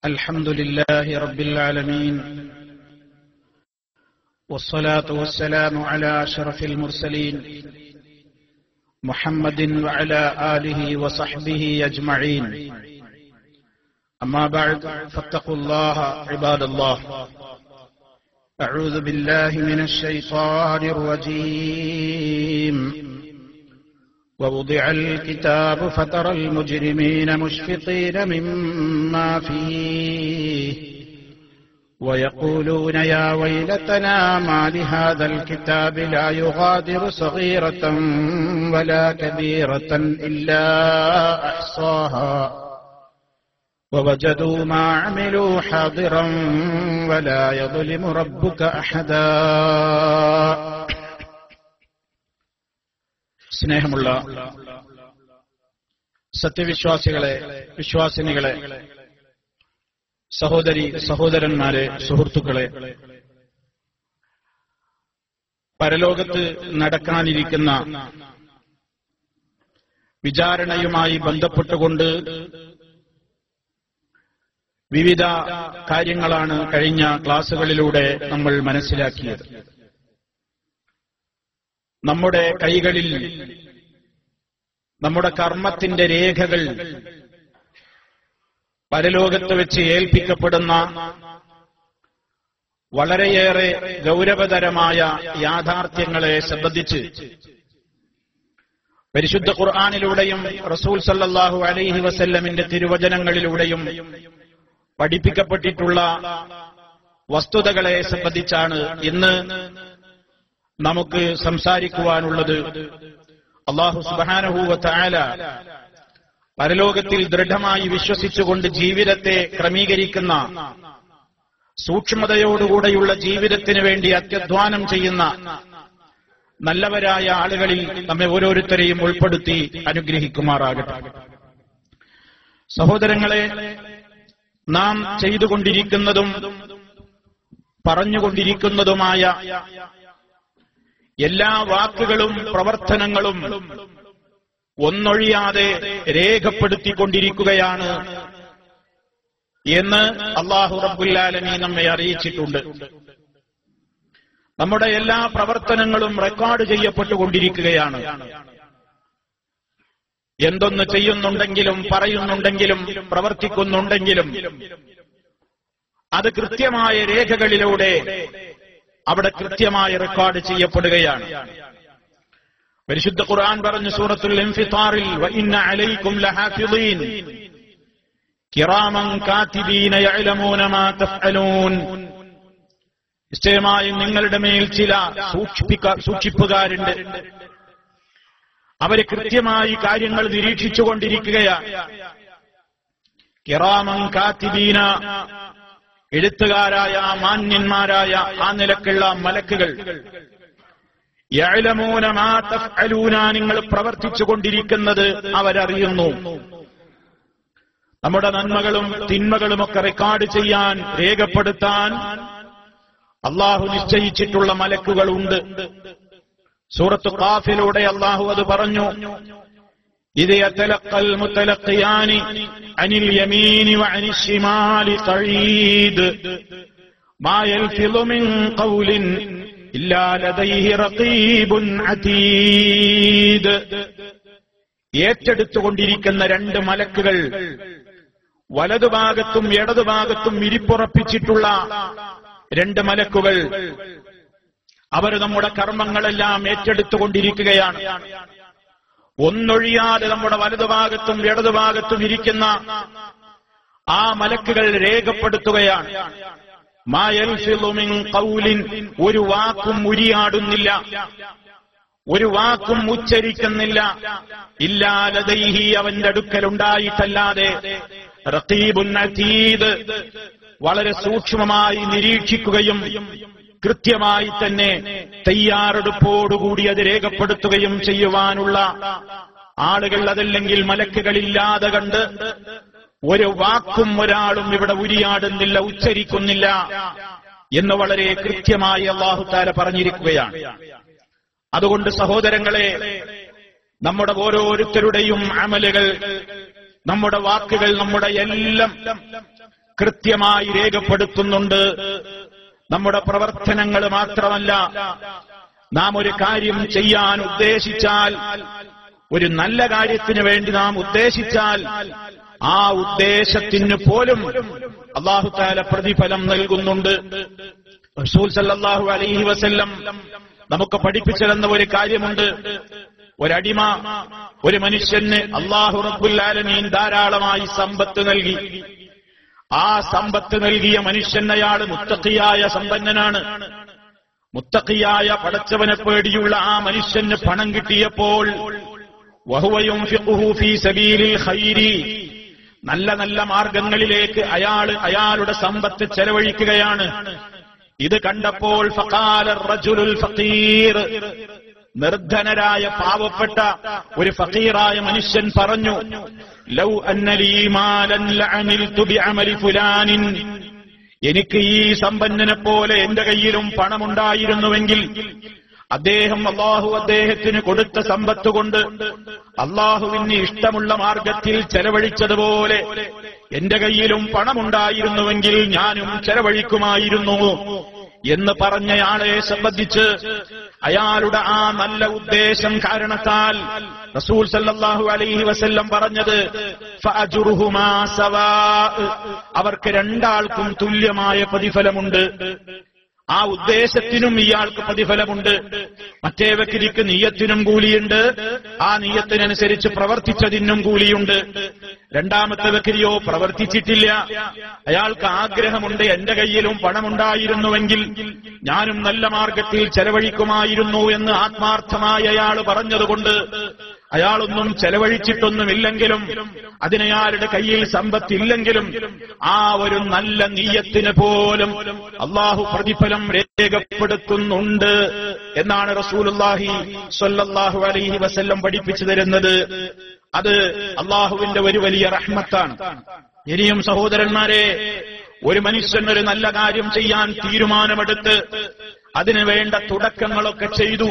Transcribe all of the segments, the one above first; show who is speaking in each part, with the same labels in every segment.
Speaker 1: الحمد لله رب العالمين، والصلاة والسلام على أشرف المرسلين محمد وعلى آله وصحبه أجمعين. أما بعد، فاتقوا الله عباد الله. أعوذ بالله من الشيطان الرجيم. ووضع الكتاب فترى المجرمين مشفقين مما فيه ويقولون يا ويلتنا ما لهذا الكتاب لا يغادر صغيرة ولا كبيرة إلا أحصاها ووجدوا ما عملوا حاضرا ولا يظلم ربك أحدا. സ്നേഹമുള്ള സത്യവിശ്വാസികളെ, വിശ്വാസിനികളെ, സഹോദരി സഹോദരന്മാരെ, സുഹൃത്തുക്കളെ, പരലോകത്ത് നടക്കാനിരിക്കുന്ന വിചാരണയുമായി ബന്ധപ്പെട്ടുകൊണ്ട് വിവിധ കാര്യങ്ങളാണ് കഴിഞ്ഞ ക്ലാസുകളിലൂടെ നമ്മൾ മനസ്സിലാക്കിയത്. നമ്മുടെ കൈകളിൽ നമ്മുടെ കർമ്മത്തിന്റെ രേഖകൾ പരലോകത്ത് വെച്ച് ഏൽപ്പിക്കപ്പെടുന്ന വളരെയേറെ ഗൗരവതരമായ യാഥാർത്ഥ്യങ്ങളെ സംബന്ധിച്ച് പരിശുദ്ധ ഖുർആനിലൂടെയും റസൂൽ സല്ലല്ലാഹു അലൈഹി വസല്ലമിന്റെ തിരുവചനങ്ങളിലൂടെയും പഠിപ്പിക്കപ്പെട്ടിട്ടുള്ള വസ്തുതകളെ സംബന്ധിച്ചാണ് ഇന്ന് നമുക്ക് സംസാരിക്കുവാനുള്ളത്. അല്ലാഹു സുബ്ഹാനഹു വ തആല പരലോകത്തിൽ ദൃഢമായി വിശ്വസിച്ചുകൊണ്ട് ജീവിതത്തെ ക്രമീകരിക്കുന്ന, സൂക്ഷ്മതയോടുകൂടെയുള്ള ജീവിതത്തിന് വേണ്ടി അത്യധ്വാനം ചെയ്യുന്ന നല്ലവരായ ആളുകളിൽ നമ്മെ ഓരോരുത്തരെയും ഉൾപ്പെടുത്തി അനുഗ്രഹിക്കുമാറാകട്ടെ. സഹോദരങ്ങളെ, നാം ചെയ്തുകൊണ്ടിരിക്കുന്നതും പറഞ്ഞുകൊണ്ടിരിക്കുന്നതുമായ എല്ലാ വാക്കുകളും പ്രവർത്തനങ്ങളും ഒന്നൊഴിയാതെ രേഖപ്പെടുത്തിക്കൊണ്ടിരിക്കുകയാണ് എന്ന് അല്ലാഹു റബ്ബുൽ ആലമീൻ നമ്മെ അറിയിച്ചിട്ടുണ്ട്. നമ്മുടെ എല്ലാ പ്രവർത്തനങ്ങളും റെക്കോർഡ് ചെയ്യപ്പെട്ടുകൊണ്ടിരിക്കുകയാണ്. എന്തൊന്ന് ചെയ്യുന്നുണ്ടെങ്കിലും, പറയുന്നുണ്ടെങ്കിലും, പ്രവർത്തിക്കുന്നുണ്ടെങ്കിലും അത് കൃത്യമായ രേഖകളിലൂടെ അവിടെ കൃത്യമായി റെക്കോർഡ് ചെയ്യപ്പെടുകയാണ്. പരിശുദ്ധ ഖുർആൻ പറഞ്ഞു സൂറത്തുൽ ഇൻഫിത്താറിൽ, വഇന്ന അലൈക്കും ലഹാഫിളീൻ കിറാമൻ കാതിബീന യഅലമൂന മാ തഫ്അലൂൻ. നിശ്ചയമായും നിങ്ങളുടെ മേൽ ചില സൂക്ഷിപ്പുകാരുണ്ട്. അവര് കൃത്യമായി കാര്യങ്ങൾ നിരീക്ഷിച്ചുകൊണ്ടിരിക്കുകയാണ്. കിറാമൻ കാതിബീന, എഴുത്തുകാരായ, മാന്യന്മാരായ ആ നിലക്കുള്ള മലക്കുകൾ. യഅലമൂന മാ തഫ്അലൂന, നിങ്ങൾ പ്രവർത്തിച്ചുകൊണ്ടിരിക്കുന്നത് അവരറിയുന്നു. നമ്മുടെ നന്മകളും തിന്മകളുമൊക്കെ റെക്കോർഡ് ചെയ്യാൻ, രേഖപ്പെടുത്താൻ അല്ലാഹു നിശ്ചയിച്ചിട്ടുള്ള മലക്കുകളുണ്ട്. സൂറത്ത് ഖാഫിലൂടെ അല്ലാഹു അത് പറഞ്ഞു. إذ يتلقى المتلقيان عن اليمين وعن الشمال قعيد ما يلفظ من قول إلا لديه رقيب عتيد. ഏറ്റെടുത്തുകൊണ്ടിരിക്കുന്ന രണ്ട് മലക്കുകൾ, വലതുഭാഗത്തും ഇടതുഭാഗത്തും ഇരിപ്പുറപ്പിച്ചിട്ടുള്ള രണ്ട് മലക്കുകൾ, അവർ നമ്മുടെ കർമ്മങ്ങളെല്ലാം ഏറ്റെടുത്തുകൊണ്ടിരിക്കുകയാണ്. ഒന്നൊഴിയാതെ നമ്മുടെ വലതുഭാഗത്തും ഇടതുഭാഗത്തും ഇരിക്കുന്ന ആ മലക്കുകൾ രേഖപ്പെടുത്തുകയാണ്. മാ യൽഫിളു മിൻ ഖൗലിൻ, ഒരു വാക്കും ഉരിയാടുന്നില്ല, ഒരു വാക്കും ഉച്ചരിക്കുന്നില്ല. ഇല്ലാ ലദൈഹി, അവന്റെ അടുക്കലുണ്ടായിട്ടല്ലാതെ. റഖീബുൻ അതീദ്, വളരെ സൂക്ഷ്മമായി നിരീക്ഷിക്കുകയും കൃത്യമായി തന്നെ തയ്യാറെടുപ്പോടുകൂടി അത് രേഖപ്പെടുത്തുകയും ചെയ്യുവാനുള്ള ആളുകൾ, അതല്ലെങ്കിൽ മലക്കുകളില്ലാതെ കണ്ട് ഒരു വാക്കും ഒരാളും ഇവിടെ ഉരിയാടുന്നില്ല, ഉച്ചരിക്കുന്നില്ല എന്ന് വളരെ കൃത്യമായി അല്ലാഹു തആല പറഞ്ഞിരിക്കുകയാണ്. അതുകൊണ്ട് സഹോദരങ്ങളെ, നമ്മുടെ ഓരോരുത്തരുടെയും അമലുകൾ, നമ്മുടെ വാക്കുകൾ, നമ്മുടെ എല്ലാം കൃത്യമായി രേഖപ്പെടുത്തുന്നുണ്ട്. നമ്മുടെ പ്രവർത്തനങ്ങൾ മാത്രമല്ല, നാം ഒരു കാര്യം ചെയ്യാൻ ഉദ്ദേശിച്ചാൽ, ഒരു നല്ല കാര്യത്തിന് വേണ്ടി നാം ഉദ്ദേശിച്ചാൽ, ആ ഉദ്ദേശത്തിന് പോലും അല്ലാഹു തആല പ്രതിഫലം നൽകുന്നുണ്ട്. റസൂൽ സല്ലല്ലാഹു അലൈഹി വസല്ലം നമുക്ക് പഠിപ്പിച്ചു തന്ന ഒരു കാര്യമുണ്ട്. ഒരടിമ, ഒരു മനുഷ്യന് അല്ലാഹു റബ്ബുൽ ആലമീൻ ധാരാളമായി സമ്പത്ത് നൽകി. ആ സമ്പത്ത് നൽകിയ മനുഷ്യൻ അയാൾ മുത്തഖിയായ സമ്പന്നനാണ്. മുത്തഖിയായ പടച്ചവനെ പേടിയുള്ള ആ മനുഷ്യന് പണം കിട്ടിയപ്പോൾ വഹുവ യുൻഫിഖുഹു ഫീ സബീലിൽ ഖൈരി, നല്ല നല്ല മാർഗങ്ങളിലേക്ക് അയാളുടെ സമ്പത്ത് ചെലവഴിക്കുകയാണ്. ഇത് കണ്ടപ്പോൾ ഫഖാല റജുലുൽ ഫഖീർ, നിർധനരായ പാവപ്പെട്ട ഒരു ഫഖീറായ മനുഷ്യൻ പറഞ്ഞു, ലൗ അന്ന ലീ മാലൻ ലഅമിൽതു ബിഅമലി ഫുലാനിൻ, എനിക്ക് ഈ സമ്പന്നനെ പോലെ എന്റെ കയ്യിലും പണമുണ്ടായിരുന്നുവെങ്കിൽ അദ്ദേഹം അദ്ദേഹത്തിന് കൊടുത്ത സമ്പത്ത് കൊണ്ട് അള്ളാഹുവിന് ഇഷ്ടമുള്ള മാർഗത്തിൽ ചെലവഴിച്ചതുപോലെ എന്റെ കയ്യിലും പണമുണ്ടായിരുന്നുവെങ്കിൽ ഞാനും ചെലവഴിക്കുമായിരുന്നു എന്ന് പറഞ്ഞയാളെ സംബന്ധിച്ച് അയാളുടെ ആ നല്ല ഉദ്ദേശം കാരണത്താൽ റസൂൽ സല്ലല്ലാഹു അലൈഹി വസല്ലം പറഞ്ഞത് ഫഅജ്റുഹുമാ സവാ, അവർക്ക് രണ്ടാൾക്കും തുല്യമായ പ്രതിഫലമുണ്ട്. ആ ഉദ്ദേശത്തിനും ഇയാൾക്ക് പ്രതിഫലമുണ്ട്. മറ്റേ വ്യക്തിക്ക് നിയ്യത്തിനും കൂലിയുണ്ട്, ആ നിയ്യത്തിനനുസരിച്ച് പ്രവർത്തിച്ചതിനും കൂലിയുണ്ട്. രണ്ടാമത്തെ വ്യക്തിയോ പ്രവർത്തിച്ചിട്ടില്ല, അയാൾക്ക് ആഗ്രഹമുണ്ട്, എന്റെ കയ്യിലും പണമുണ്ടായിരുന്നുവെങ്കിൽ ഞാനും നല്ല മാർഗത്തിൽ ചെലവഴിക്കുമായിരുന്നു എന്ന് ആത്മാർത്ഥമായി അയാൾ പറഞ്ഞതുകൊണ്ട് അയാളൊന്നും ചെലവഴിച്ചിട്ടൊന്നുമില്ലെങ്കിലും അതിനയാളുടെ കയ്യിൽ സമ്പത്തില്ലെങ്കിലും ആ ഒരു നല്ല നിയ്യത്തിന് പോലും അല്ലാഹു പ്രതിഫലം രേഖപ്പെടുത്തുന്നുണ്ട് എന്നാണ് റസൂലുള്ളാഹി സ്വല്ലല്ലാഹു അലൈഹി വസല്ലം പഠിപ്പിച്ചു തരുന്നത്. അത് അല്ലാഹുവിന്റെ ഒരു വലിയ റഹ്മത്താണ്. ഇനിയും സഹോദരന്മാരെ, ഒരു മനുഷ്യൻ ഒരു നല്ല കാര്യം ചെയ്യാൻ തീരുമാനമെടുത്ത് അതിനു വേണ്ട തുടക്കങ്ങളൊക്കെ ചെയ്തു.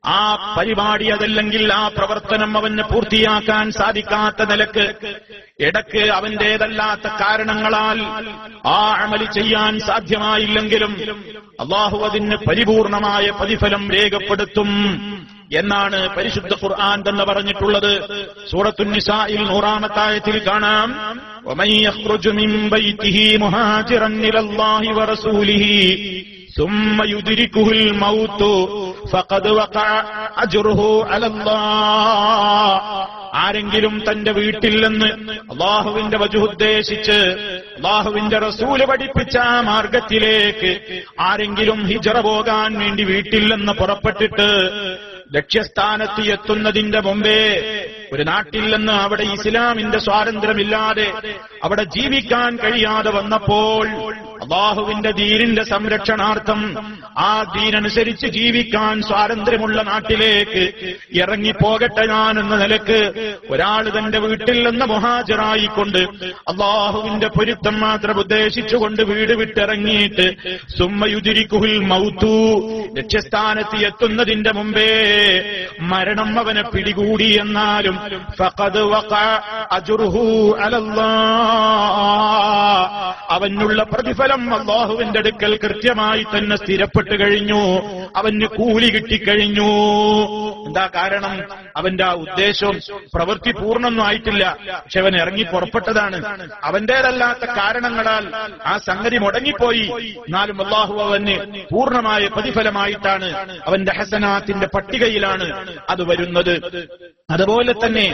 Speaker 1: ആ പരിപാടി അതല്ലെങ്കിൽ ആ പ്രവർത്തനം അവന് പൂർത്തിയാക്കാൻ സാധിക്കാത്ത നിലക്ക് ഇടയ്ക്ക് അവന്റേതല്ലാത്ത കാരണങ്ങളാൽ ആ അമല് ചെയ്യാൻ സാധ്യമായില്ലെങ്കിലും അല്ലാഹു അതിന് പരിപൂർണമായ പ്രതിഫലം രേഖപ്പെടുത്തും എന്നാണ് പരിശുദ്ധ ഖുർആൻ തന്നെ പറഞ്ഞിട്ടുള്ളത്. സൂറത്തുൻ നിസാഇൽ 100-ാമത്തെ ആയത്തിൽ കാണാം, വമൻ യഖ്റുജു മിൻ ബൈതിഹി മുഹാജിറൻ ഇലല്ലാഹി വറസൂലിഹി ثم يدركه الموت فقد وقع أجره على الله. ആരെങ്കിലും തന്റെ വീട്ടിൽ നിന്ന് അല്ലാഹുവിന്റെ വജ്ഹ് ഉദ്ദേശിച്ച് അല്ലാഹുവിന്റെ റസൂല് പഠിപ്പിച്ച ആ മാർഗത്തിലേക്ക് ആരെങ്കിലും ഹിജ്റ പോകാൻ വേണ്ടി വീട്ടിൽ നിന്ന് പുറപ്പെട്ടിട്ട് ലക്ഷ്യസ്ഥാനത്ത് എത്തുന്നതിന്റെ മുമ്പേ ഒരു നാട്ടിൽ നിന്ന് അവിടെ ഇസ്ലാമിന്റെ സ്വാതന്ത്ര്യമില്ലാതെ അവിടെ ജീവിക്കാൻ കഴിയാതെ വന്നപ്പോൾ അല്ലാഹുവിന്റെ ദീനിന്റെ സംരക്ഷണാർത്ഥം ആ ദീനനുസരിച്ച് ജീവിക്കാൻ സ്വാതന്ത്ര്യമുള്ള നാട്ടിലേക്ക് ഇറങ്ങിപ്പോകട്ടെ ഞാൻ എന്ന നിലക്ക് ഒരാൾ തന്റെ വീട്ടിൽ നിന്ന് മുഹാജിറായിക്കൊണ്ട് അല്ലാഹുവിന്റെ പൊരുത്തം മാത്രം ഉദ്ദേശിച്ചുകൊണ്ട് വീട് വിട്ടിറങ്ങിയിട്ട് സുമ്മയുദിരിക്കുഹുൽ മൗതു, ലക്ഷ്യസ്ഥാനത്ത് എത്തുന്നതിന്റെ മുമ്പേ മരണം അവനെ പിടികൂടി എന്നാലും ഫഖദ് വഖഅ അജ്റുഹു അലല്ലാഹ്, അവനുള്ള പ്രതിഫലം അല്ലാഹുവിന്റെ അടുക്കൽ കൃത്യമായി തന്നെ സ്ഥിരപ്പെട്ടു കഴിഞ്ഞു, അവന് കൂലി കിട്ടിക്കഴിഞ്ഞു. എന്താ കാരണം? അവന്റെ ആ ഉദ്ദേശവും പ്രവൃത്തി പൂർണ്ണൊന്നും ആയിട്ടില്ല, പക്ഷെ അവൻ ഇറങ്ങി പുറപ്പെട്ടതാണ്. അവന്റേതല്ലാത്ത കാരണങ്ങളാൽ ആ സംഗതി മുടങ്ങിപ്പോയി, എന്നാലും അല്ലാഹു അവന് പൂർണ്ണമായ പ്രതിഫലമായിട്ടാണ് അവന്റെ ഹസനാത്തിന്റെ പട്ടികയിലാണ് അത് വരുന്നത്. അതുപോലെ തന്നെ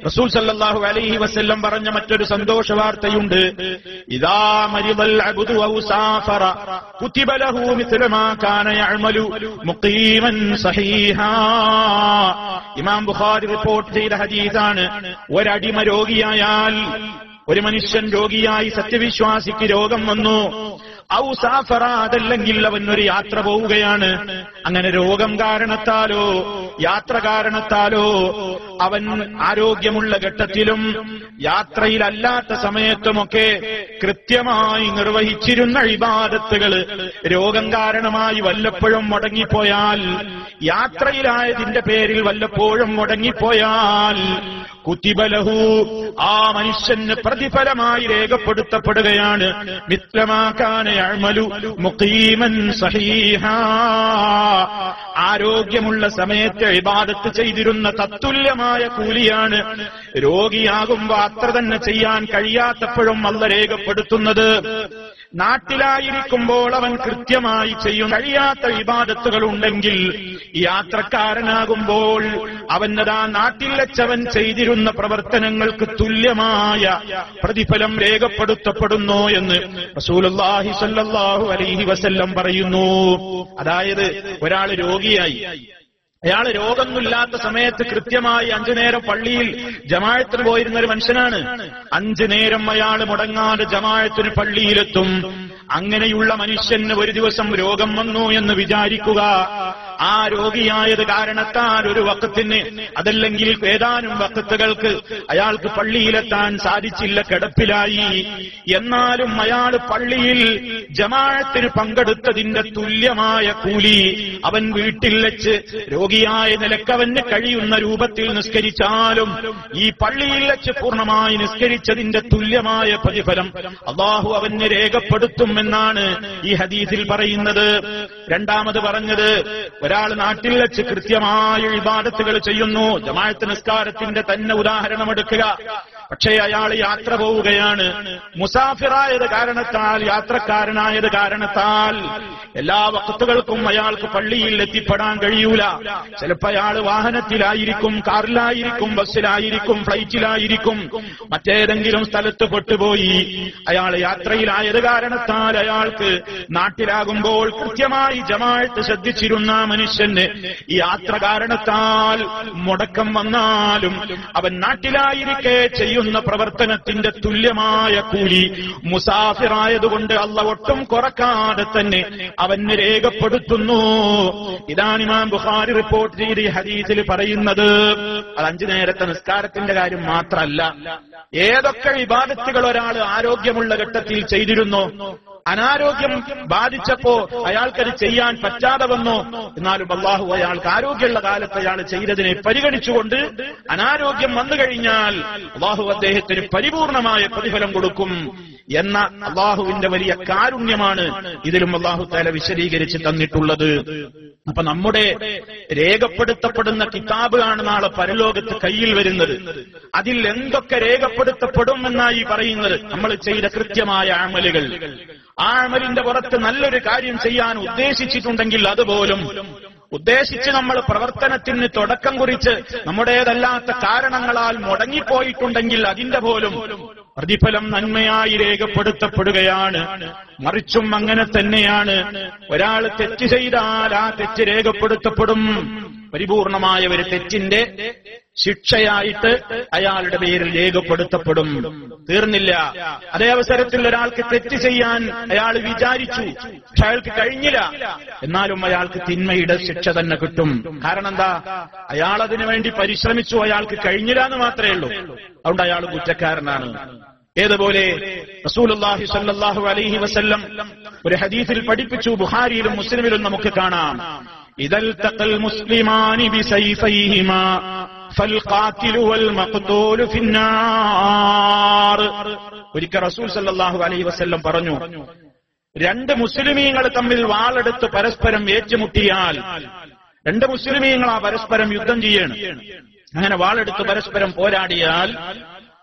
Speaker 1: റസൂൽ സല്ലല്ലാഹു അലൈഹി വസല്ലം പറഞ്ഞ മറ്റൊരു സന്തോഷ വാർത്തയുണ്ട്. ഇദാ മരിദൽ അബ്ദു ഔ സാഫറ കുതിബ ലഹു മിസ്ല മാ കാന യഅമലു മുഖീമൻ സഹീഹാ. ഇമാം ബുഖാരി റിപ്പോർട്ട് ചെയ്ത ഹദീസാണ്. ഒരടിമ രോഗിയായാൽ, ഒരു മനുഷ്യൻ രോഗിയായി സത്യവിശ്വാസിക്ക് രോഗം വന്നു, ഔ സാഫറ, അതല്ലെങ്കിൽ അവൻ ഒരു യാത്ര പോവുകയാണ്, അങ്ങനെ രോഗം കാരണത്താലോ യാത്ര കാരണത്താലോ അവൻ ആരോഗ്യമുള്ള ഘട്ടത്തിലും യാത്രയിലല്ലാത്ത സമയത്തുമൊക്കെ കൃത്യമായി നിർവഹിച്ചിരുന്ന ഇബാദത്തുകൾ രോഗം കാരണമായി വല്ലപ്പോഴും മുടങ്ങിപ്പോയാൽ, യാത്രയിലായതിന്റെ പേരിൽ വല്ലപ്പോഴും മുടങ്ങിപ്പോയാൽ കുതിബ ലഹു, ആ മനുഷ്യന് പ്രതിഫലമായി രേഖപ്പെടുത്തപ്പെടുകയാണ്. മിത്ലമാ കാന യഅമലു മുഖീമൻ സഹീഹാ, ആരോഗ്യമുള്ള സമയത്ത് ഇബാദത്ത് ചെയ്തിരുന്ന തത്തുല്യമായ കൂലിയാണ് രോഗിയാകുമ്പോ അത്ര തന്നെ ചെയ്യാൻ കഴിയാത്തപ്പോഴും അല്ലാഹു രേഖപ്പെടുത്തുന്നത്. നാട്ടിലായിരിക്കുമ്പോൾ അവൻ കൃത്യമായി ചെയ്യും കഴിയാത്ത ഇബാദത്തുകൾ ഉണ്ടെങ്കിൽ യാത്രക്കാരനാകുമ്പോൾ അവനതാ നാട്ടിൽ വെച്ചവൻ ചെയ്തിരുന്ന പ്രവർത്തനങ്ങൾക്ക് തുല്യമായ പ്രതിഫലം രേഖപ്പെടുത്തപ്പെടുന്നു എന്ന് റസൂലുള്ളാഹി സ്വല്ലല്ലാഹു അലൈഹി വസല്ലം പറയുന്നു. അതായത് ഒരാൾ രോഗിയായി, അയാൾ രോഗമൊന്നുമില്ലാത്ത സമയത്ത് കൃത്യമായി 5 നേരം പള്ളിയിൽ ജമാഅത്തിന് പോയിരുന്ന ഒരു മനുഷ്യനാണ്. 5 നേരം അയാൾ മുടങ്ങാതെ ജമാഅത്തിന് പള്ളിയിലെത്തും. അങ്ങനെയുള്ള മനുഷ്യന് ഒരു ദിവസം രോഗം വന്നു എന്ന് വിചാരിക്കുക. ആ രോഗിയായത് കാരണത്താൽ ഒരു വഖത്തിന് അതല്ലെങ്കിൽ ഏതാനും വഖത്തുകൾക്ക് അയാൾക്ക് പള്ളിയിലെത്താൻ സാധിച്ചില്ല, കിടപ്പിലായി. എന്നാലും അയാൾ പള്ളിയിൽ ജമാഅത്തിന് പങ്കെടുത്തതിന്റെ തുല്യമായ കൂലി അവൻ വീട്ടിൽ വെച്ച് രോഗിയായ നിലക്കവന് കഴിയുന്ന രൂപത്തിൽ നിസ്കരിച്ചാലും ഈ പള്ളിയിൽ വെച്ച് പൂർണ്ണമായി നിസ്കരിച്ചതിന്റെ തുല്യമായ പ്രതിഫലം അല്ലാഹു അവന് രേഖപ്പെടുത്തുമെന്നാണ് ഈ ഹദീസിൽ പറയുന്നത്. രണ്ടാമത് പറഞ്ഞത്, ഒരാൾ നാട്ടിൽ വെച്ച് കൃത്യമായ ഇബാദത്തുകൾ ചെയ്യുന്നു. ജമാഅത്ത് നിസ്കാരത്തിന്റെ തന്നെ ഉദാഹരണം എടുക്കുക. പക്ഷേ അയാൾ യാത്ര പോവുകയാണ്. മുസാഫിറായത് കാരണത്താൽ, യാത്രക്കാരനായത് കാരണത്താൽ എല്ലാ വഖത്തുകൾക്കും അയാൾക്ക് പള്ളിയിൽ എത്തിപ്പെടാൻ കഴിയൂല. ചിലപ്പോൾ അയാൾ വാഹനത്തിലായിരിക്കും, കാറിലായിരിക്കും, ബസ്സിലായിരിക്കും, ഫ്ലൈറ്റിലായിരിക്കും, മറ്റേതെങ്കിലും സ്ഥലത്ത് പെട്ടുപോയി. അയാൾ യാത്രയിലായത് കാരണത്താൽ അയാൾക്ക് നാട്ടിലാകുമ്പോൾ കൃത്യമായി ജമാഅത്ത് ശ്രദ്ധിച്ചിരുന്ന മനുഷ്യന് ഈ യാത്ര കാരണത്താൽ മുടക്കം വന്നാലും അവൻ നാട്ടിലായിരിക്കെ ചെയ്യുന്ന പ്രവർത്തനത്തിന്റെ തുല്യമായ കൂലി മുസാഫിറായതുകൊണ്ട് അല്ലാഹു ഒട്ടും കുറക്കാതെ തന്നെ അവന് രേഖപ്പെടുത്തുന്നു. ഇതാണ് ഇമാം ബുഖാരി റിപ്പോർട്ട് ചെയ്ത ഈ ഹദീസിൽ പറയുന്നത്. അത് 5 നേരത്തെ നിസ്കാരത്തിന്റെ കാര്യം മാത്രമല്ല, ഏതൊക്കെ ഇബാദത്തുകൾ ഒരാൾ ആരോഗ്യമുള്ള ഘട്ടത്തിൽ ചെയ്തിരുന്നോ, അനാരോഗ്യം ബാധിച്ചപ്പോ അയാൾക്കത് ചെയ്യാൻ പറ്റാതെ വന്നോ, എന്നാലും അല്ലാഹു അയാൾക്ക് ആരോഗ്യമുള്ള കാലത്ത് അയാൾ ചെയ്തതിനെ പരിഗണിച്ചുകൊണ്ട് അനാരോഗ്യം വന്നു കഴിഞ്ഞാൽ അല്ലാഹു അദ്ദേഹത്തിന് പരിപൂർണമായ പ്രതിഫലം കൊടുക്കും എന്ന അല്ലാഹുവിന്റെ വലിയ കാരുണ്യമാണ് ഇതിലും അല്ലാഹു തആല വിശദീകരിച്ച് തന്നിട്ടുള്ളത്. അപ്പൊ നമ്മുടെ രേഖപ്പെടുത്തപ്പെടുന്ന കിതാബ് ആണ് നാളെ പരലോകത്ത് കയ്യിൽ വരുന്നത്. അതിൽ എന്തൊക്കെ രേഖപ്പെടുത്തപ്പെടും എന്നായി പറയുന്നത്? നമ്മൾ ചെയ്ത കൃത്യമായ അമലുകൾ. ആ അമലിന്റെ പുറത്ത് നല്ലൊരു കാര്യം ചെയ്യാൻ ഉദ്ദേശിച്ചിട്ടുണ്ടെങ്കിൽ അതുപോലും ഉദ്ദേശിച്ച് നമ്മൾ പ്രവർത്തനത്തിന് തുടക്കം കുറിച്ച് നമ്മുടേതല്ലാത്ത കാരണങ്ങളാൽ മുടങ്ങിപ്പോയിട്ടുണ്ടെങ്കിൽ അതിന്റെ പോലും പ്രതിഫലം നന്മയായി രേഖപ്പെടുത്തപ്പെടുകയാണ്. മറിച്ചും അങ്ങനെ തന്നെയാണ്. ഒരാൾ തെറ്റ് ചെയ്താൽ ആ തെറ്റ് രേഖപ്പെടുത്തപ്പെടും. പരിപൂർണമായ ഒരു തെറ്റിന്റെ ശിക്ഷയായിട്ട് അയാളുടെ പേരിൽ രേഖപ്പെടുത്തപ്പെടും. തീർന്നില്ല. അതേ അവസരത്തിൽ ഒരാൾക്ക് തെറ്റ് ചെയ്യാൻ അയാൾ വിചാരിച്ചു, പക്ഷെ അയാൾക്ക് കഴിഞ്ഞില്ല, എന്നാലും അയാൾക്ക് തിന്മയുടെ ശിക്ഷ തന്നെ കിട്ടും. കാരണം എന്താ? അയാൾ അതിനു വേണ്ടി പരിശ്രമിച്ചു, അയാൾക്ക് കഴിഞ്ഞില്ല എന്ന് മാത്രമേ ഉള്ളൂ. അതുകൊണ്ട് അയാൾ കുറ്റക്കാരനാണ്. ഏതുപോലെ റസൂലുള്ളാഹി സ്വല്ലല്ലാഹു അലൈഹി വസല്ലം ഒരു ഹദീസിൽ പഠിപ്പിച്ചു, ബുഖാരിയിലും മുസ്ലിമിലും നമുക്ക് കാണാം. ഇദൽ തഖൽ മുസ്ലിമാനി ബിസൈഫൈഹിമാ ഫൽഖാതിലു വൽ മഖ്തൂലു ഫിന്നാർ. ഒരിക്കൽ റസൂൽ സ്വല്ലല്ലാഹു അലൈഹി വസല്ലം പറഞ്ഞു, 2 മുസ്ലിമീങ്ങൾ തമ്മിൽ വാളെടുത്ത് പരസ്പരം ഏറ്റുമുട്ടിയാൽ, 2 മുസ്ലിമീങ്ങൾ ആ പരസ്പരം യുദ്ധം ചെയ്യണം. അങ്ങനെ വാളെടുത്ത് പരസ്പരം പോരാടിയാൽ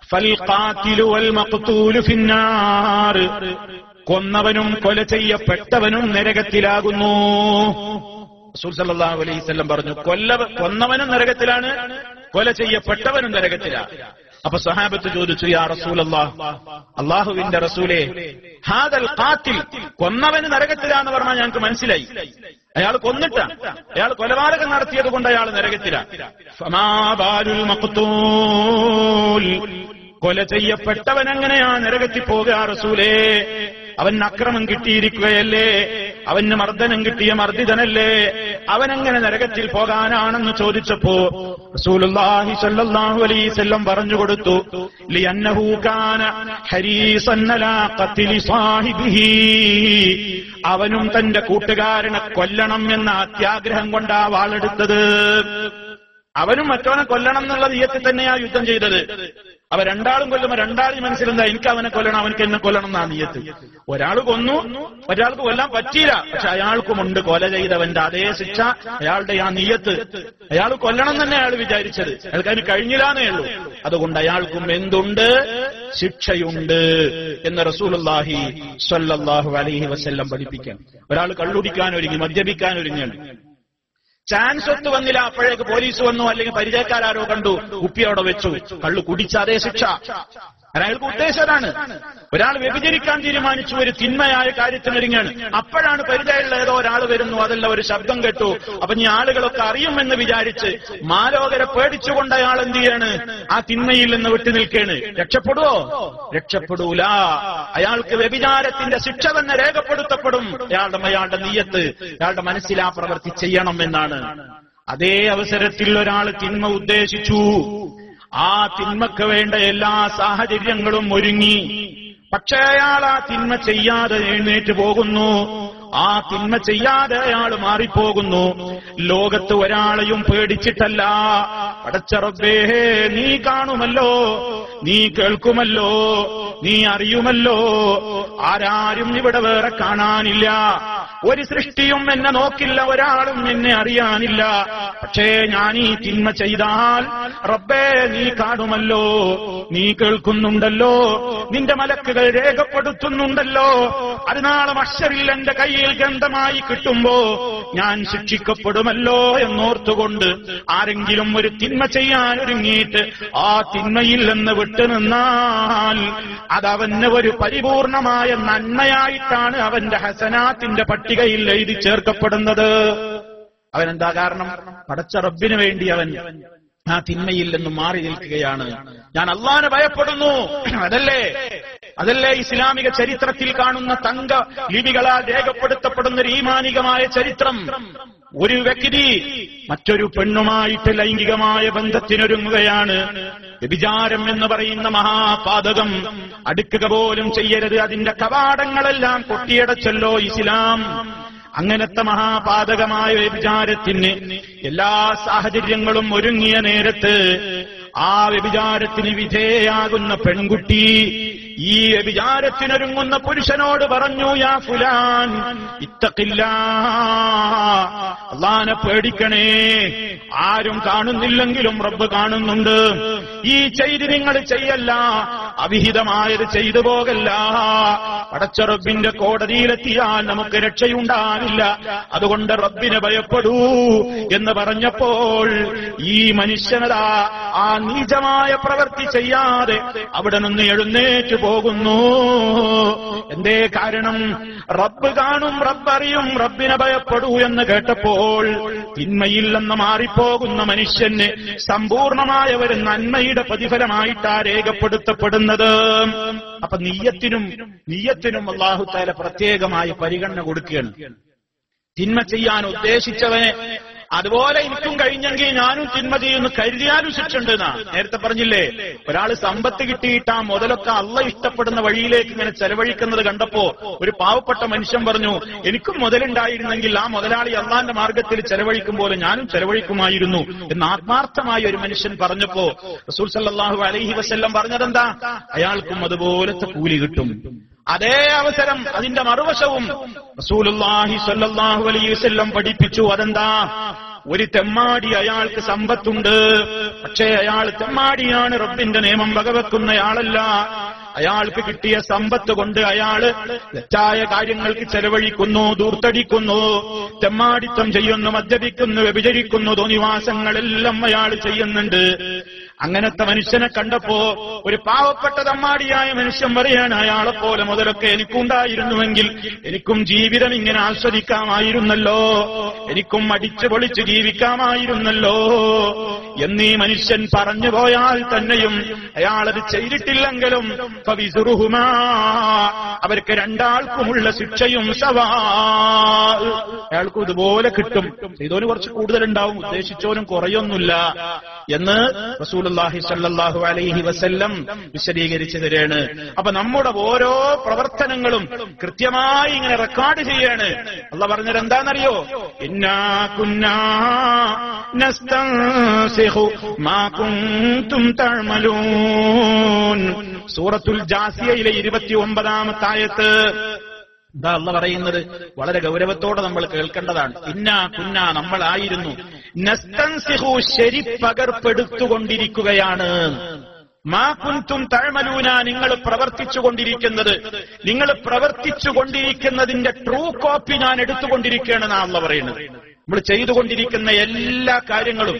Speaker 1: ഫൽഖാതിലു വൽ മഖ്തൂലു ഫിന്നാർ, കൊന്നവനും കൊല ചെയ്യപ്പെട്ടവനും നരകത്തിലാകുന്നു. റസൂൽ സല്ലല്ലാഹു അലൈഹി വസല്ലം പറഞ്ഞു, കൊന്നവനും നരകത്തിലാണ്, കൊല ചെയ്യപ്പെട്ടവനും നരകത്തിലാണ്. അപ്പൊ സ്വഹാബത്ത് ചോദിച്ചു, യാ റസൂലല്ലാഹ്, അല്ലാഹുവിന്റെ റസൂലേ, ഹാദൽ ഖാതിൽ, കൊന്നവന് നരകത്തിലാന്ന് പറഞ്ഞാൽ ഞങ്ങൾക്ക് മനസ്സിലായി, അയാൾ കൊന്നിട്ട, അയാൾ കൊലപാതകം നടത്തിയത് കൊണ്ട് അയാൾ നരകത്തില. ഫമാ ബാലുൽ മഖ്തൂൽ, കൊല ചെയ്യപ്പെട്ടവൻ എങ്ങനെയാ നരകത്തിൽ പോകുക റസൂലേ? അവൻ അക്രമം കിട്ടിയിരിക്കുകയല്ലേ, അവന് മർദ്ദനം കിട്ടിയ മർദ്ദിതനല്ലേ, അവനെങ്ങനെ നരകത്തിൽ പോകാനാണെന്ന് ചോദിച്ചപ്പോ റസൂലുള്ളാഹി സ്വല്ലല്ലാഹു അലൈഹി വസല്ലം പറഞ്ഞു കൊടുത്തു, ലിഅന്നഹു കാന ഹരീസൻ അലാ ഖത്ലി സാഹിബിഹി, അവനും തന്റെ കൂട്ടുകാരനെ കൊല്ലണം എന്ന അത്യാഗ്രഹം കൊണ്ടാ വാളെടുത്തത്. അവനും മറ്റവനെ കൊല്ലണം എന്നുള്ള നിയത്തിൽ തന്നെയാ യുദ്ധം ചെയ്തത്. അവ രണ്ടാളും കൊല്ലുമ്പോ രണ്ടാളും മനസ്സിലെന്താ, എനിക്ക് അവനെ കൊല്ലണം, അവനക്ക് എന്നെ കൊല്ലണം എന്നാ നിയത്ത്. ഒരാൾ കൊന്നു, ഒരാൾക്ക് കൊല്ലാൻ പറ്റിയില്ല, പക്ഷെ അയാൾക്കുമുണ്ട് കൊല ചെയ്തവന്റെ അതേ ശിക്ഷ, അയാളുടെ ആ നിയത്ത്. അയാൾ കൊല്ലണം തന്നെ അയാൾ വിചാരിച്ചത്, അയാൾക്ക് അതിന് കഴിഞ്ഞില്ലാന്നേ ഉള്ളൂ. അതുകൊണ്ട് അയാൾക്കും എന്തുണ്ട്, ശിക്ഷയുണ്ട് എന്ന് റസൂലുള്ളാഹി സ്വല്ലല്ലാഹു അലൈഹി വസല്ലം പഠിപ്പിക്കാൻ. ഒരാൾ കള്ളുടിക്കാൻ ഒരുങ്ങി, മദ്യപിക്കാൻ ഒരുങ്ങാണ്, ചാൻസ് ഒത്തു വന്നില്ല, അപ്പോഴേക്ക് പോലീസ് വന്നു, അല്ലെങ്കിൽ പരിചയക്കാരോ കണ്ടു, കുപ്പി അവിടെ വെച്ചു, കള്ളു കുടിച്ച അതേ ശിക്ഷ. അയാൾക്ക് ഉദ്ദേശിച്ചതാണ്. ഒരാൾ വ്യഭിചരിക്കാൻ തീരുമാനിച്ചു, ഒരു തിന്മയായ കാര്യത്തിനൊരുങ്ങാണ്, അപ്പോഴാണ് പരിചയമുള്ള ഏതോ ഒരാൾ വരുന്നു, അതല്ല ഒരു ശബ്ദം കേട്ടു, അപ്പൊ ഈ ആളുകളൊക്കെ അറിയുമെന്ന് വിചാരിച്ച് മാലോകരെ പേടിച്ചുകൊണ്ട് അയാൾ എന്ത് ചെയ്യാണ്, ആ തിന്മയിൽ നിന്ന് വിട്ടു നിൽക്കുകയാണ്. രക്ഷപ്പെടുവോ? രക്ഷപ്പെടൂല. അയാൾക്ക് വ്യഭിചാരത്തിന്റെ ശിക്ഷ തന്നെ രേഖപ്പെടുത്തപ്പെടും. അയാളുടെ നിയ്യത്ത്, അയാളുടെ മനസ്സിൽ ആ പ്രവൃത്തി ചെയ്യണം എന്നാണ്. അതേ അവസരത്തിൽ ഒരാൾ തിന്മ ഉദ്ദേശിച്ചു, ആ തിന്മക്ക് വേണ്ട എല്ലാ സാഹചര്യങ്ങളും ഒരുങ്ങി, പക്ഷേ അയാൾ ആ തിന്മ ചെയ്യാതെ എഴുന്നേറ്റ് പോകുന്നു, ആ തിന്മ ചെയ്യാതെ അയാൾ മാറിപ്പോകുന്നു. ലോകത്ത് ഒരാളെയും പേടിച്ചിട്ടല്ല, പടച്ച റബ്ബേ നീ കാണുമല്ലോ, നീ കേൾക്കുമല്ലോ, നീ അറിയുമല്ലോ, ആരാരും ഇവിടെ വേറെ കാണാനില്ല, ഒരു സൃഷ്ടിയും എന്നെ നോക്കില്ല, ഒരാളും എന്നെ അറിയാനില്ല, പക്ഷേ ഞാൻ ഈ തിന്മ ചെയ്താൽ റബ്ബേ നീ കാണുമല്ലോ, നീ കേൾക്കുന്നുണ്ടല്ലോ, നിന്റെ മലക്കുകൾ രേഖപ്പെടുത്തുന്നുണ്ടല്ലോ, അത് നാളെ മഹ്ശറിൽ എന്റെ കയ്യിൽ ഗന്ധമായി കിട്ടുമ്പോ ഞാൻ ശിക്ഷിക്കപ്പെടുമല്ലോ എന്നോർത്തുകൊണ്ട് ആരെങ്കിലും ഒരു തിന്മ ചെയ്യാൻ ഒരുങ്ങിയിട്ട് ആ തിന്മയിൽ നിന്ന് വിട്ടുനിന്നാൽ അതവന് ഒരു പരിപൂർണമായ നന്മയായിട്ടാണ് അവന്റെ ഹസനാത്തിന്റെ പട്ടികയിൽ എഴുതി ചേർക്കപ്പെടുന്നത്. അവനെന്താ കാരണം? പടച്ച റബ്ബിന് വേണ്ടി അവൻ ആ തിന്മയിൽ നിന്ന് മാറി നിൽക്കുകയാണ്. ഞാൻ അള്ളാഹനെ ഭയപ്പെടുന്നു, അതല്ലേ ഇസ്ലാമിക ചരിത്രത്തിൽ കാണുന്ന തങ്ക ലിപികളാൽ രേഖപ്പെടുത്തപ്പെടുന്ന ഒരു ഈമാനികമായ ചരിത്രം. ഒരു വ്യക്തി മറ്റൊരു പെണ്ണുമായിട്ട് ലൈംഗികമായ ബന്ധത്തിനൊരുങ്ങുകയാണ്. വ്യഭിചാരം എന്ന് പറയുന്ന മഹാപാതകം അടുക്കുക പോലും ചെയ്യരുത്, അതിന്റെ കവാടങ്ങളെല്ലാം കൊട്ടിയടച്ചല്ലോ ഇസ്ലാം. അങ്ങനത്തെ മഹാപാതകമായ വ്യഭിചാരത്തിന് എല്ലാ സാഹചര്യങ്ങളും ഒരുങ്ങിയ നേരത്ത് ആ വ്യഭിചാരത്തിന് വിധേയാകുന്ന പെൺകുട്ടി ഈ വ്യഭിചാരത്തിനൊരുങ്ങുന്ന പുരുഷനോട് പറഞ്ഞു, യാ ഫുലാൻ ഇത്തഖില്ലാ, അല്ലാഹനെ പേടിക്കണേ, ആരും കാണുന്നില്ലെങ്കിലും റബ്ബ് കാണുന്നുണ്ട്, ഈ ചെയ്തി നിങ്ങൾ ചെയ്യല്ല, അവിഹിതമായത് ചെയ്തു പോകല്ല, പടച്ച റബ്ബിന്റെ കോടതിയിലെത്തിയാൽ നമുക്ക് രക്ഷയുണ്ടാവില്ല, അതുകൊണ്ട് റബ്ബിനെ ഭയപ്പെടൂ എന്ന് പറഞ്ഞപ്പോൾ ഈ മനുഷ്യനതാ ആ നീചമായ പ്രവൃത്തി ചെയ്യാതെ അവിടെ നിന്ന് എഴുന്നേറ്റ് പോകുന്നു. എന്തേ കാരണം? റബ്ബ് കാണും, റബ്ബറിയും, റബ്ബിനെ ഭയപ്പെടൂ എന്ന് കേട്ടപ്പോൾ തിന്മയിൽ നിന്ന് മാറിപ്പോകുന്ന മനുഷ്യന് സമ്പൂർണമായ ഒരു നന്മയുടെ പ്രതിഫലമായിട്ടാ രേഖപ്പെടുത്തപ്പെടുന്നത്. അപ്പൊ നിയ്യത്തിനും അല്ലാഹു തആല പ്രത്യേകമായ പരിഗണന കൊടുക്കുകയാണ്. തിന്മ ചെയ്യാൻ ഉദ്ദേശിച്ചവനെ അതുപോലെ എനിക്കും കഴിഞ്ഞെങ്കിൽ ഞാനും തിന്മ ചെയ്യുന്നു കരുതിയാലും ശിക്ഷുണ്ടെന്നാ നേരത്തെ പറഞ്ഞില്ലേ. ഒരാൾ സമ്പത്ത് കിട്ടിയിട്ട് ആ മുതലൊക്കെ അള്ള ഇഷ്ടപ്പെടുന്ന വഴിയിലേക്ക് ഇങ്ങനെ ചെലവഴിക്കുന്നത് കണ്ടപ്പോ ഒരു പാവപ്പെട്ട മനുഷ്യൻ പറഞ്ഞു, എനിക്കും മുതലുണ്ടായിരുന്നെങ്കിൽ ആ മുതലാളി അള്ളാന്റെ മാർഗത്തിൽ ചെലവഴിക്കും പോലെ ഞാനും ചെലവഴിക്കുമായിരുന്നു എന്ന് ആത്മാർത്ഥമായ ഒരു മനുഷ്യൻ പറഞ്ഞപ്പോ റസൂൽ സല്ലല്ലാഹു അലൈഹി വസല്ലം പറഞ്ഞതെന്താ? അയാൾക്കും അതുപോലത്തെ കൂലി കിട്ടും. അതേ അവസരം അതിന്റെ മറുവശവും റസൂലുള്ളാഹി സ്വല്ലല്ലാഹു അലൈഹി വസല്ലം പഠിപ്പിച്ചു. അതെന്താ? ഒരു തെമ്മാടി, അയാൾക്ക് സമ്പത്തുണ്ട്, പക്ഷേ അയാൾ തെമ്മാടിയാണ്, റബ്ബിന്റെ നിയമം വകവെക്കുന്നയാളല്ല. അയാൾക്ക് കിട്ടിയ സമ്പത്ത് കൊണ്ട് അയാള് തെറ്റായ കാര്യങ്ങൾക്ക് ചെലവഴിക്കുന്നു, ദൂർത്തടിക്കുന്നു, തെമ്മാടിത്തം ചെയ്യുന്നു, മദ്യപിക്കുന്നു, വ്യഭിചരിക്കുന്നു, തോന്നിവാസങ്ങളെല്ലാം അയാൾ ചെയ്യുന്നുണ്ട്. അങ്ങനത്തെ മനുഷ്യനെ കണ്ടപ്പോ ഒരു പാവപ്പെട്ട തമ്മാടിയായ മനുഷ്യൻ പറയാണ്, അയാളെപ്പോലെ മുതലൊക്കെ എനിക്കുണ്ടായിരുന്നുവെങ്കിൽ എനിക്കും ജീവിതം ഇങ്ങനെ ആസ്വദിക്കാമായിരുന്നല്ലോ, എനിക്കും അടിച്ചു പൊളിച്ച് ജീവിക്കാമായിരുന്നല്ലോ എന്നീ മനുഷ്യൻ പറഞ്ഞു പോയാൽ തന്നെയും അയാളത് ചെയ്തിട്ടില്ലെങ്കിലും ഫവിസുറുഹുമാ, അവർക്ക് രണ്ടാൾക്കുമുള്ള ശിക്ഷയും സവാ, അയാൾക്കും ഇതുപോലെ കിട്ടും. ചെയ്തോന് കുറച്ച് കൂടുതലുണ്ടാവും, ഉദ്ദേശിച്ചോനും കുറയൊന്നുമില്ല. എന്ന് റസൂലുള്ളാഹി സ്വല്ലല്ലാഹു അലൈഹി വസല്ലം വിശദീകരിച്ചു തരാണ്. അപ്പൊ നമ്മുടെ ഓരോ പ്രവർത്തനങ്ങളും കൃത്യമായി ഇങ്ങനെ റെക്കോർഡ് ചെയ്യാണ്. അല്ലാഹു പറഞ്ഞത് എന്താണെന്നറിയോ? ഇന്നാ കുന്നാ നസ്തൻസിഖു മാ കുൻതും തഅമലൂൻ. സൂറത്തുൽ ജാസിയയിലെ 29-ാമത്തെ ആയത്ത്. എന്താ അല്ലാഹു പറയുന്നത്? വളരെ ഗൗരവത്തോടെ നമ്മൾ കേൾക്കേണ്ടതാണ്. ഇന്നാ കുന്നാ, നമ്മളായിരുന്നു, നസ്തൻസിഖു, ശരി പകർപ്പെടുത്തുകൊണ്ടിരിക്കുകയാണ്, മാ കുൻതും തഅമലൂന, നിങ്ങൾ പ്രവർത്തിച്ചുകൊണ്ടിരിക്കുന്നതിന്റെ ട്രൂ കോപ്പി ഞാൻ എടുത്തുകൊണ്ടിരിക്കുകയാണെന്നാണ് അല്ലാഹു പറയുന്നത്. നമ്മൾ ചെയ്തുകൊണ്ടിരിക്കുന്ന എല്ലാ കാര്യങ്ങളും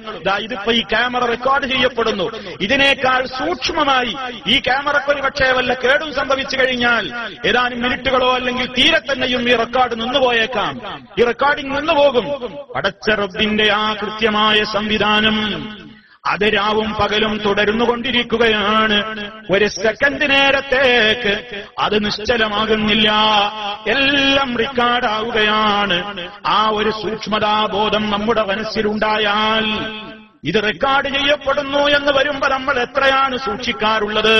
Speaker 1: ഇതിപ്പോ ഈ ക്യാമറ റെക്കോർഡ് ചെയ്യപ്പെടുന്നു. ഇതിനേക്കാൾ സൂക്ഷ്മമായി ഈ ക്യാമറയ്ക്ക് ഒരു പക്ഷേ വല്ല കേടും സംഭവിച്ചു കഴിഞ്ഞാൽ ഏതാനും മിനിറ്റുകളോ അല്ലെങ്കിൽ തീരെ തന്നെയും ഈ റെക്കോർഡ് നിന്നുപോയേക്കാം. ഈ റെക്കോർഡിംഗ് നിന്നുപോകും. പടച്ച റബ്ബിന്റെ ആ കൃത്യമായ സംവിധാനം അത് രാവും പകലും തുടർന്നുകൊണ്ടിരിക്കുകയാണ്. ഒരു സെക്കൻഡ് നേരത്തേക്ക് അത് നിശ്ചലമാകുന്നില്ല, എല്ലാം റെക്കോർഡാവുകയാണ്. ആ ഒരു സൂക്ഷ്മതാബോധം നമ്മുടെ മനസ്സിലുണ്ടായാൽ, ഇത് റെക്കോർഡ് ചെയ്യപ്പെടുന്നു എന്ന് വരുമ്പോൾ നമ്മൾ എത്രയാണ് സൂക്ഷിക്കാറുള്ളത്?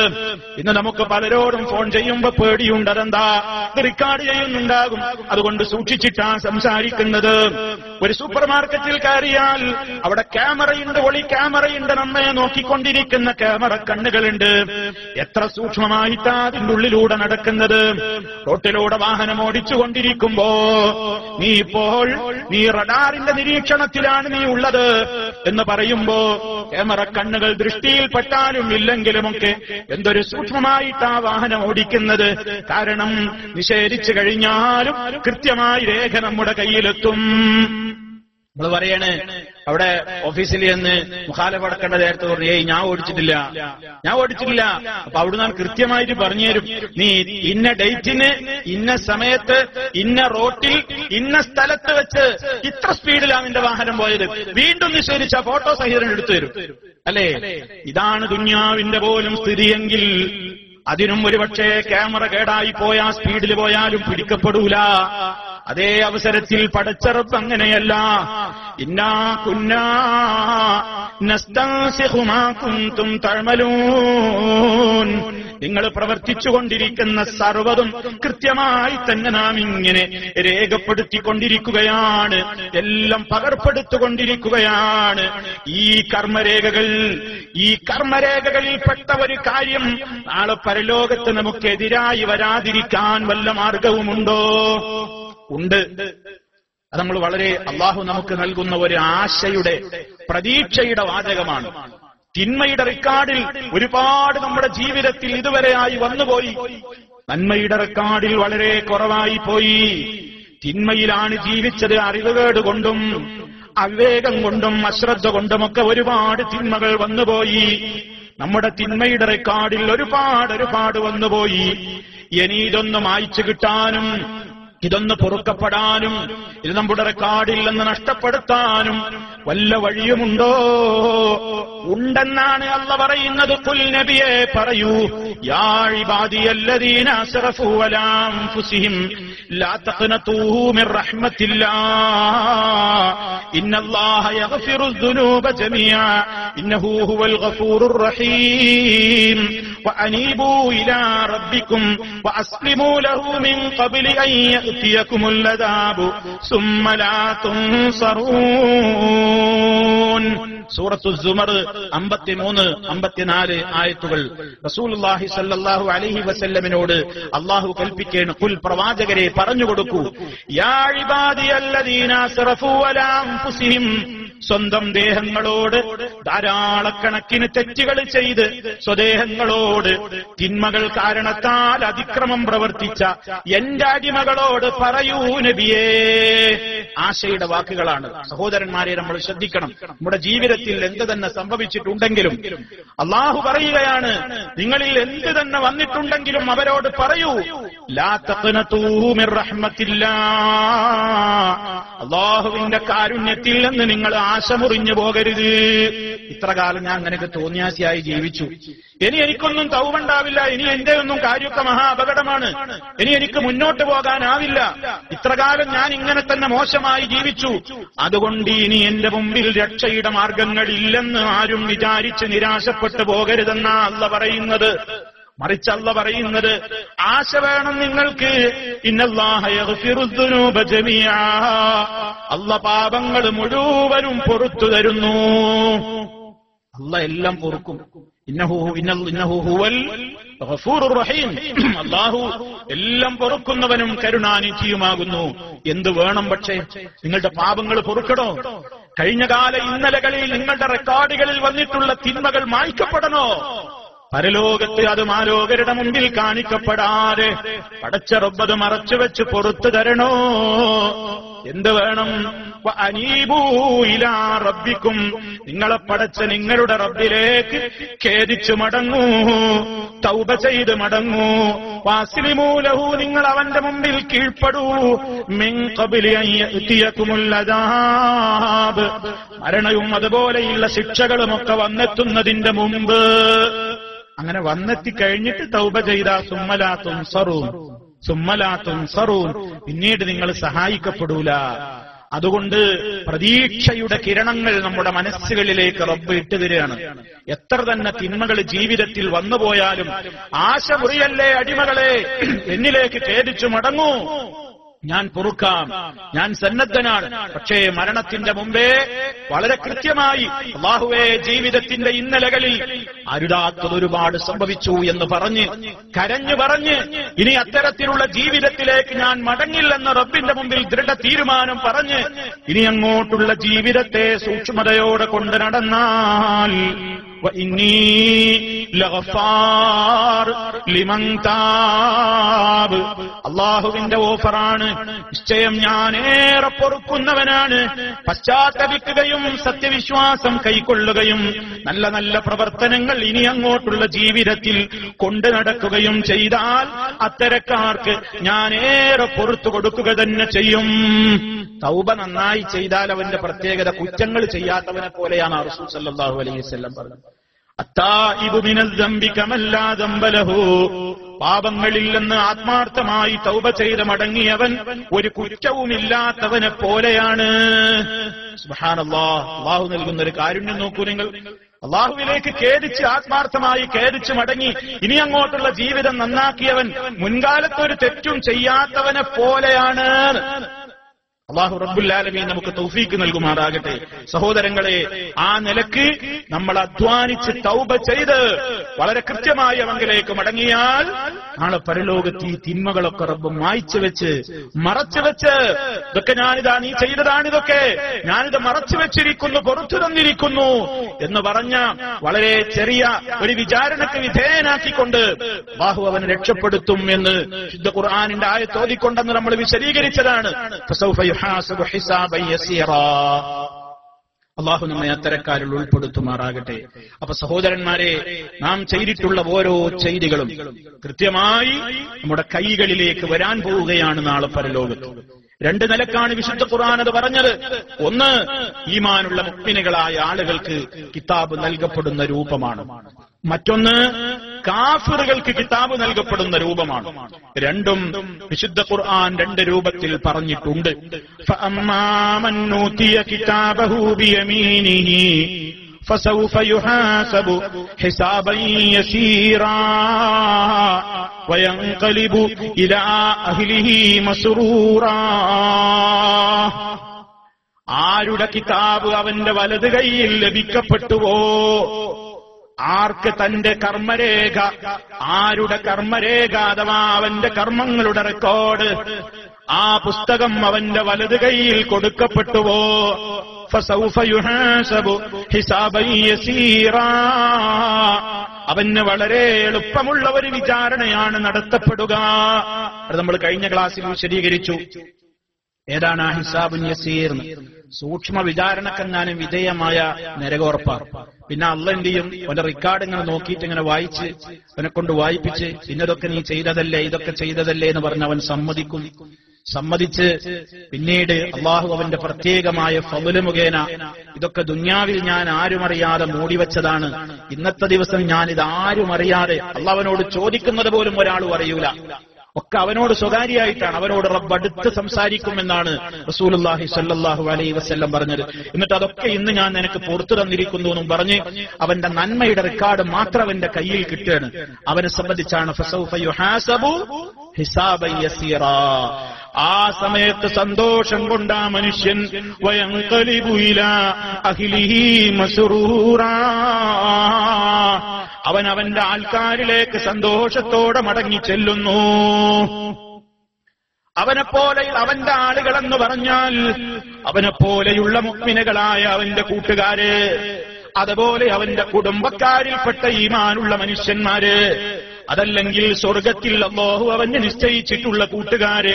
Speaker 1: ഇന്ന് നമുക്ക് പലരോടും ഫോൺ ചെയ്യുമ്പോ പേടിയുണ്ട്. അതെന്താ? ഇത് റെക്കോർഡ് ചെയ്യുന്നുണ്ടാകും, അതുകൊണ്ട് സൂക്ഷിച്ചിട്ടാ സംസാരിക്കുന്നത്. ഒരു സൂപ്പർ മാർക്കറ്റിൽ കയറിയാൽ അവിടെ ക്യാമറയുണ്ട്, ഒളി ക്യാമറയുണ്ട്, നമ്മെ നോക്കിക്കൊണ്ടിരിക്കുന്ന ക്യാമറ കണ്ണുകളുണ്ട്. എത്ര സൂക്ഷ്മമായിട്ടാ അതിന്റെ ഉള്ളിലൂടെ നടക്കുന്നത്. റോട്ടിലൂടെ വാഹനം ഓടിച്ചുകൊണ്ടിരിക്കുമ്പോ നീ റഡാറിന്റെ നിരീക്ഷണത്തിലാണ് നീ ഉള്ളത് എന്ന് പറയുമ്പോ ക്യാമറ കണ്ണുകൾ ദൃഷ്ടിയിൽപ്പെട്ടാലും ഇല്ലെങ്കിലുമൊക്കെ എന്തൊരു സൂക്ഷ്മമായിട്ടാ വാഹനം ഓടിക്കുന്നത്. കാരണം നിഷേധിച്ചു കഴിഞ്ഞാലും കൃത്യമായി രേഖ നമ്മുടെ കയ്യിലെത്തും. നമ്മൾ പറയണേ, അവിടെ ഓഫീസിൽ എന്ന് മുഖാലഫ അടക്കേണ്ട നേരത്തെ പറഞ്ഞു, ഞാൻ ഓടിച്ചിട്ടില്ല. അപ്പൊ അവിടുന്ന് കൃത്യമായിട്ട് പറഞ്ഞു തരും, നീ ഇന്ന ഡേറ്റിന് ഇന്ന സമയത്ത് ഇന്ന റോട്ടിൽ ഇന്ന സ്ഥലത്ത് വെച്ച് ഇത്ര സ്പീഡിലാണ് നിന്റെ വാഹനം പോയത്. വീണ്ടും നിഷേധിച്ച ഫോട്ടോ സഹിതം എടുത്തു തരും. അല്ലേ? ഇതാണ് ദുനിയാവിന്റെ പോലും സ്ഥിതിയെങ്കിൽ അതിനും ഒരുപക്ഷെ ക്യാമറ കേടായി പോയാ സ്പീഡിൽ പോയാലും പിടിക്കപ്പെടൂല. അതേ അവസരത്തിൽ പടച്ച റബ്ബ് അങ്ങനെയല്ല. ഇന്നാ കുന്നാ നസ്തൻസിഖു മാ കുൻതും തഅമലൂൻ. നിങ്ങൾ പ്രവർത്തിച്ചുകൊണ്ടിരിക്കുന്ന സർവ്വതും കൃത്യമായി തന്നെ നാം ഇങ്ങനെ രേഖപ്പെടുത്തിക്കൊണ്ടിരിക്കുകയാണ്, എല്ലാം പകർപ്പെടുത്തുകൊണ്ടിരിക്കുകയാണ്. ഈ കർമ്മരേഖകളിൽപ്പെട്ട ഒരു കാര്യം നാളെ പരലോകത്ത് നമുക്കെതിരായി വരാതിരിക്കാൻ വല്ല മാർഗവുമുണ്ടോ? ഉണ്ട്. അത് നമ്മൾ വളരെ അള്ളാഹു നമുക്ക് നൽകുന്ന ഒരു ആശയുടെ, പ്രതീക്ഷയുടെ വാചകമാണ്. തിന്മയുടെ റെക്കോർഡിൽ ഒരുപാട് നമ്മുടെ ജീവിതത്തിൽ ഇതുവരെയായി വന്നുപോയി. നന്മയുടെ റെക്കോർഡിൽ വളരെ കുറവായി പോയി. തിന്മയിലാണ് ജീവിച്ചത്. അറിവുകേട് കൊണ്ടും അവിവേകം കൊണ്ടും അശ്രദ്ധ കൊണ്ടുമൊക്കെ ഒരുപാട് തിന്മകൾ വന്നുപോയി. നമ്മുടെ തിന്മയുടെ റെക്കോർഡിൽ ഒരുപാട് വന്നുപോയി. ഇനി ഇതൊന്ന് മായ്ച്ചു കിട്ടാനും, ഇതൊന്ന് പൊറുക്കപ്പെടാനും, ഇത് നമ്മുടെ റെക്കോർഡിൽ നിന്ന് നഷ്ടപ്പെടുത്താനും വല്ല വഴിയുമുണ്ടോ? ഉണ്ടെന്നാണ് അല്ലാഹു പറയുന്നത്. ഖുൽ നബിയെ പറയൂ, യാ ഇബാദിയല്ലദീന അസ്റഫൂ അലാ അൻഫുസിഹിം ലാ തഖ്നതൂ മിർ റഹ്മത്തില്ലാഹ് ഇന്നല്ലാഹ യഗ്ഫിറുദ് ദുനൂബ ജമീഅ ഇന്നഹു ഹുവൽ ഗഫൂറുർ റഹീം വഅനീബൂ ഇലാ റബ്ബിക്കും വഅസ്ലിമൂ ലഹു മിൻ ഖബ്ലി അൻ യഅതിയകുമുൽ അദാബു സുമ്മ ലാ തുൻസറൂൻ. സൂറത്തുൽ സുമർ 53-54 ആയത്തുകൾ. റസൂലുള്ളാഹി സ്വല്ലല്ലാഹു അലൈഹി വസല്ലമിനോട് അല്ലാഹു കൽപ്പിക്കുകയാണ്, ഖുൽ, പ്രവാചകരെ പറഞ്ഞുകൊടുക്കൂ, യാ ഇബാദിയല്ലദീന അസ്റഫൂ അലാ അൻഫുസിഹിം, സ്വന്തം ദേഹങ്ങളോട് ധാരാളക്കണക്കിന് തെറ്റുകൾ ചെയ്ത് സ്വദേഹങ്ങളോട് തിന്മകൾ കാരണത്താൽ അതിക്രമം പ്രവർത്തിച്ച എന്റെ അടിമകളോട് പറയൂ നബിയേ. ആശയുടെ വാക്കുകളാണ്. സഹോദരന്മാരെ, നമ്മൾ ശ്രദ്ധിക്കണം. നമ്മുടെ ജീവിതത്തിൽ എന്ത് തന്നെ സംഭവിച്ചിട്ടുണ്ടെങ്കിലും അള്ളാഹു പറയുകയാണ്, നിങ്ങളിൽ എന്ത് തന്നെ വന്നിട്ടുണ്ടെങ്കിലും അവരോട് പറയൂ, ലാ തഖ്നതൂ മിർ റഹ്മത്തില്ലാഹ്, അള്ളാഹുവിന്റെ കാരുണ്യത്തിൽ നിന്ന് നിങ്ങൾ ആശ മുറിഞ്ഞു പോകരുത്. ഇത്ര കാലം ഞാൻ അങ്ങനെയൊക്കെ തോന്നിയാസിയായി ജീവിച്ചു, ഇനി എനിക്കൊന്നും തൗബണ്ടാവില്ല, ഇനി എന്റെ ഒന്നും കാര്യമൊക്കെ മഹാ അപകടമാണ്, ഇനി എനിക്ക് മുന്നോട്ട് പോകാനാവില്ല, ഇത്രകാലം ഞാൻ ഇങ്ങനെ തന്നെ മോശമായി ജീവിച്ചു, അതുകൊണ്ട് ഇനി എന്റെ മുമ്പിൽ രക്ഷയുടെ മാർഗങ്ങളില്ലെന്ന് ആരും വിചാരിച്ച് നിരാശപ്പെട്ടു പോകരുതെന്നാ അല്ലാഹു പറയുന്നത്. മറിച്ച് അല്ലാഹു പറയുന്നത് ആശ വേണം നിങ്ങൾക്ക്. ഇന്നല്ലാഹ യഗ്ഫിറുദ്ദുനൂബ ജമീആ, അല്ലാഹു പാപങ്ങൾ മുഴുവനും പൊറുത്തു തരുന്നു. അല്ലാഹു എല്ലാം പൊറുക്കും. ഇന്നഹു ഹുവൽ ഗഫൂറുർ റഹീം, അല്ലാഹു എല്ലാം പൊറുക്കുന്നവനും കരുണാനിധിയുമാകുന്നു. എന്ത് വേണം പക്ഷേ? നിങ്ങളുടെ പാപങ്ങൾ പൊറുക്കണോ? കഴിഞ്ഞകാല ഇന്നലകളിൽ നിങ്ങളുടെ റെക്കോർഡുകളിൽ വന്നിട്ടുള്ള തിന്മകൾ മായ്ക്കപ്പെടണോ? പരലോകത്ത് അത് മാലോകരുടെ മുമ്പിൽ കാണിക്കപ്പെടാതെ പടച്ച റബ്ബത് മറച്ചുവെച്ച് പൊറുത്തു തരണോ? എന്ത് വേണം? അനീബൂ ഇലാ റബ്ബിക്കും, നിങ്ങളെ പടച്ച നിങ്ങളുടെ റബ്ബിലേക്ക് ഖേദിച്ചു മടങ്ങൂ, തൗബ ചെയ്ത് മടങ്ങൂ. വാസ്ലിമൂ ലഹു, നിങ്ങൾ അവന്റെ മുമ്പിൽ കീഴ്പ്പെടൂ. മിൻ ഖബ്ലി അൻ യഅതിയകുമുൽ അദാബ്, മരണവും അതുപോലെയുള്ള ശിക്ഷകളുമൊക്കെ വന്നെത്തുന്നതിന്റെ മുമ്പ്. അങ്ങനെ വന്നെത്തി കഴിഞ്ഞിട്ട് തൗബ ചെയ്ത സുമ്മലാത്തും സറൂൻ, പിന്നീട് നിങ്ങൾ സഹായിക്കപ്പെടൂല. അതുകൊണ്ട് പ്രതീക്ഷയുടെ കിരണങ്ങൾ നമ്മുടെ മനസ്സുകളിലേക്ക് റബ്ബ് ഇട്ടുതരികയാണ്. എത്ര തന്നെ തിന്മകൾ ജീവിതത്തിൽ വന്നുപോയാലും ആശ മുറിയല്ലേ അടിമകളെ, എന്നിലേക്ക് ഖേദിച്ചു മടങ്ങൂ, ഞാൻ പൊറുക്കാം, ഞാൻ സന്നദ്ധനാണ്. പക്ഷേ മരണത്തിന്റെ മുമ്പേ വളരെ കൃത്യമായി അല്ലാഹുവേ, ജീവിതത്തിന്റെ ഇന്നലകളിൽ അരുതാത്തതൊരുപാട് സംഭവിച്ചു എന്ന് പറഞ്ഞ് കരഞ്ഞു പറഞ്ഞ് ഇനി അത്തരത്തിലുള്ള ജീവിതത്തിലേക്ക് ഞാൻ മടങ്ങില്ലെന്ന് റബ്ബിന്റെ മുമ്പിൽ ദൃഢ തീരുമാനം പറഞ്ഞ് ഇനി അങ്ങോട്ടുള്ള ജീവിതത്തെ സൂക്ഷ്മതയോടെ കൊണ്ട് നടന്നാൽ അള്ളാഹുവിന്റെ ഓഫറാണ്. നിശ്ചയം ഞാനേറെ പൊറുക്കുന്നവനാണ്. പശ്ചാത്തപിക്കുകയും സത്യവിശ്വാസം കൈക്കൊള്ളുകയും നല്ല നല്ല പ്രവർത്തനങ്ങൾ ഇനി അങ്ങോട്ടുള്ള ജീവിതത്തിൽ കൊണ്ടു നടക്കുകയും ചെയ്താൽ അത്തരക്കാർക്ക് ഞാനേറെ പൊറുത്തു കൊടുക്കുക തന്നെ ചെയ്യും. തൗബ നന്നായി ചെയ്താൽ അവന്റെ പ്രത്യേകത കുറ്റങ്ങൾ ചെയ്യാത്തവനെ പോലെയാണ് റസൂൽ സല്ലല്ലാഹു അലൈഹി വസല്ലം പറഞ്ഞത്. അത്തായിബു മിനൽ ദംബി കമല്ലാ ദംബ ലഹു, പാപങ്ങളിൽ നിന്ന് ആത്മാർത്ഥമായി തൗബ ചെയ്ത് മടങ്ങിയവൻ ഒരു കുറ്റവുമില്ലാത്തവനെ പോലെയാണ്. സുബ്ഹാനല്ലാഹ്, അല്ലാഹു നൽകുന്ന ഒരു കാരുണ്യം നോക്കൂ നിങ്ങൾ. അള്ളാഹുവിലേക്ക് ഖേദിച്ച് ആത്മാർത്ഥമായി ഖേദിച്ച് മടങ്ങി ഇനി അങ്ങോട്ടുള്ള ജീവിതം നന്നാക്കിയവൻ മുൻകാലത്തൊരു തെറ്റും ചെയ്യാത്തവനെ പോലെയാണ്. അല്ലാഹു റബ്ബുൽ ആലമീൻ നമുക്ക് തൗഫീക്ക് നൽകുമാറാകട്ടെ. സഹോദരങ്ങളെ, ആ നിലക്ക് നമ്മൾ അധ്വാനിച്ച് തൗബ ചെയ്ത് വളരെ കൃത്യമായി അവങ്കിലേക്ക് മടങ്ങിയാൽ നാളെ പരലോകത്ത് ഈ തിന്മകളൊക്കെ റബ്ബ് മായ്ച്ചു വെച്ച് മറച്ചു വെച്ച്, ഇതൊക്കെ ഞാനിതാ നീ ചെയ്തതാണിതൊക്കെ, ഞാനിത് മറച്ചു വെച്ചിരിക്കുന്നു, പൊറുത്തു തന്നിരിക്കുന്നു എന്ന് പറഞ്ഞ വളരെ ചെറിയ ഒരു വിചാരണക്ക് വിധേയനാക്കിക്കൊണ്ട് അല്ലാഹു അവനെ രക്ഷപ്പെടുത്തും എന്ന് വിശുദ്ധ ഖുർആനിന്റെ ആയത്ത് ഓതിക്കൊണ്ടെന്ന് നമ്മൾ വിശദീകരിച്ചതാണ്. അള്ളാഹു നമ്മെ അത്തരക്കാരിൽ ഉൾപ്പെടുത്തുമാറാകട്ടെ. അപ്പൊ സഹോദരന്മാരെ, നാം ചെയ്തിട്ടുള്ള ഓരോ ചെയ്തികളും കൃത്യമായി നമ്മുടെ കൈകളിലേക്ക് വരാൻ പോവുകയാണ് നാളെ പരലോകത്ത്. രണ്ട് നിലക്കാണ് വിശുദ്ധ ഖുർആൻ അത് പറഞ്ഞത്. ഒന്ന്, ഈമാനുള്ള മുഅ്മിനുകളായ ആളുകൾക്ക് കിതാബ് നൽകപ്പെടുന്ന രൂപമാണ്. മറ്റൊന്ന്, കാഫിറുകൾക്ക് കിതാബ് നൽകപ്പെടുന്ന രൂപമാണ്. രണ്ടും വിശുദ്ധ ഖുർആൻ രണ്ട് രൂപത്തിൽ പറഞ്ഞിട്ടുണ്ട്. ഫഅമ്മാ മൻ ഊതിയ കിതാബഹു ബിയമീനിഹി ഫസൗഫ യുഹാസബു ഹിസാബൻ യസീറാ വയൻഖലിബു ഇലാ അഹ്ലിഹി മസ്റൂറാ. ആരുടെ കിതാബ് അവന്റെ വലത് കൈയിൽ ലഭിക്കപ്പെട്ടുവോ, ആർക്ക് തന്റെ കർമ്മരേഖ, ആരുടെ കർമ്മരേഖ അഥവാ അവന്റെ കർമ്മങ്ങളുടെ റെക്കോർഡ്, ആ പുസ്തകം അവന്റെ വലത് കൈയിൽ കൊടുക്കപ്പെട്ടുവോ, ഫസൗഫ യുഹാസബു ഹിസാബൻ യസീറാ, അവന് വളരെ എളുപ്പമുള്ള ഒരു വിചാരണയാണ് നടത്തപ്പെടുക. അത് നമ്മൾ കഴിഞ്ഞ ക്ലാസ്സിൽ വിശദീകരിച്ചു. ഏതാണ് ആ ഹിസാബുൻ യസീർ? സൂക്ഷ്മ വിചാരണക്കെങ്ങാനും വിധേയമായ നരകോർപ്പാണ്. പിന്നെ അള്ളാഹ് എന്ത് ചെയ്യും? അവന്റെ റെക്കോർഡ് ഇങ്ങനെ നോക്കിയിട്ട് ഇങ്ങനെ വായിച്ച് അവനെ കൊണ്ട് വായിപ്പിച്ച് ഇന്നതൊക്കെ നീ ചെയ്തതല്ലേ, ഇതൊക്കെ ചെയ്തതല്ലേ എന്ന് പറഞ്ഞ് അവൻ സമ്മതിക്കും. സമ്മതിച്ച് പിന്നീട് അള്ളാഹു അവന്റെ പ്രത്യേകമായ ഫള് മുഖേന ഇതൊക്കെ ദുന്യാവിൽ ഞാൻ ആരുമറിയാതെ മൂടിവെച്ചതാണ്, ഇന്നത്തെ ദിവസം ഞാൻ ഇത് ആരും അറിയാതെ അള്ളാഹുവിനോട് ചോദിക്കുന്നത് പോലും ഒരാളും അറിയൂല, ഒക്കെ അവനോട് സ്വകാര്യമായിട്ടാണ്, അവനോട് റബ്ബ് അടുത്ത് സംസാരിക്കുമെന്നാണ് റസൂലുള്ളാഹി സ്വല്ലല്ലാഹു അലൈഹി വസല്ലം പറഞ്ഞത്. എന്നിട്ട് അതൊക്കെ ഇന്ന് ഞാൻ നിനക്ക് പുറത്തു തന്നിരിക്കുന്നു എന്നും പറഞ്ഞ് അവന്റെ നന്മയുടെ റെക്കോർഡ് മാത്രം അവന്റെ കയ്യിൽ കിട്ടുകയാണ്. അവനെ സംബന്ധിച്ചാണ് ഫസൗഫ യുഹാസബു ഹിസാബൻ യസീറാ. ആ സമയത്ത് സന്തോഷം കൊണ്ട് ആ മനുഷ്യൻ വയൻഖലിബു ഇലാ അഹ്ലിഹി മസ്റൂറാ, അവൻ അവന്റെ ആൾക്കാരിലേക്ക് സന്തോഷത്തോടെ മടങ്ങി ചെല്ലുന്നു. അവനെപ്പോലെ അവന്റെ ആളുകളെന്ന് പറഞ്ഞാൽ അവനെപ്പോലെയുള്ള മുഅ്മിനുകളായ അവന്റെ കൂട്ടുകാര്, അതുപോലെ അവന്റെ കുടുംബക്കാരിൽപ്പെട്ട ഈമാനുള്ള മനുഷ്യന്മാര്, അതല്ലെങ്കിൽ സ്വർഗത്തിൽ അല്ലാഹു അവന് നിശ്ചയിച്ചിട്ടുള്ള കൂട്ടുകാര്,